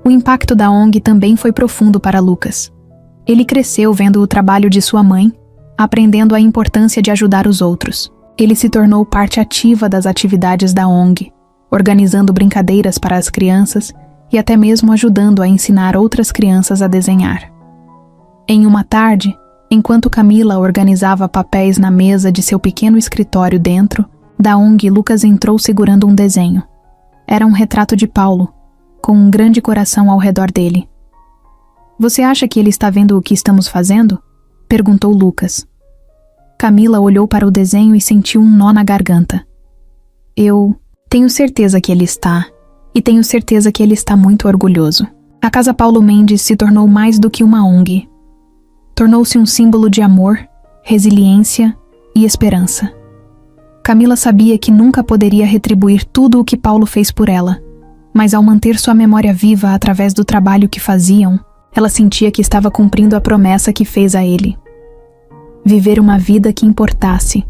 O impacto da ONG também foi profundo para Lucas. Ele cresceu vendo o trabalho de sua mãe, aprendendo a importância de ajudar os outros. Ele se tornou parte ativa das atividades da ONG, organizando brincadeiras para as crianças e até mesmo ajudando a ensinar outras crianças a desenhar. Em uma tarde, enquanto Camila organizava papéis na mesa de seu pequeno escritório dentro da ONG, Lucas entrou segurando um desenho. Era um retrato de Paulo, com um grande coração ao redor dele. Você acha que ele está vendo o que estamos fazendo? Perguntou Lucas. Camila olhou para o desenho e sentiu um nó na garganta. Eu tenho certeza que ele está, e tenho certeza que ele está muito orgulhoso. A Casa Paulo Mendes se tornou mais do que uma ONG. Tornou-se um símbolo de amor, resiliência e esperança. Camila sabia que nunca poderia retribuir tudo o que Paulo fez por ela, mas ao manter sua memória viva através do trabalho que faziam, ela sentia que estava cumprindo a promessa que fez a ele. Viver uma vida que importasse,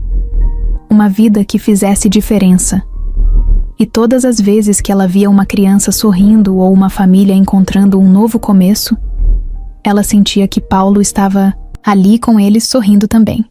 uma vida que fizesse diferença. E todas as vezes que ela via uma criança sorrindo ou uma família encontrando um novo começo, ela sentia que Paulo estava ali com eles sorrindo também.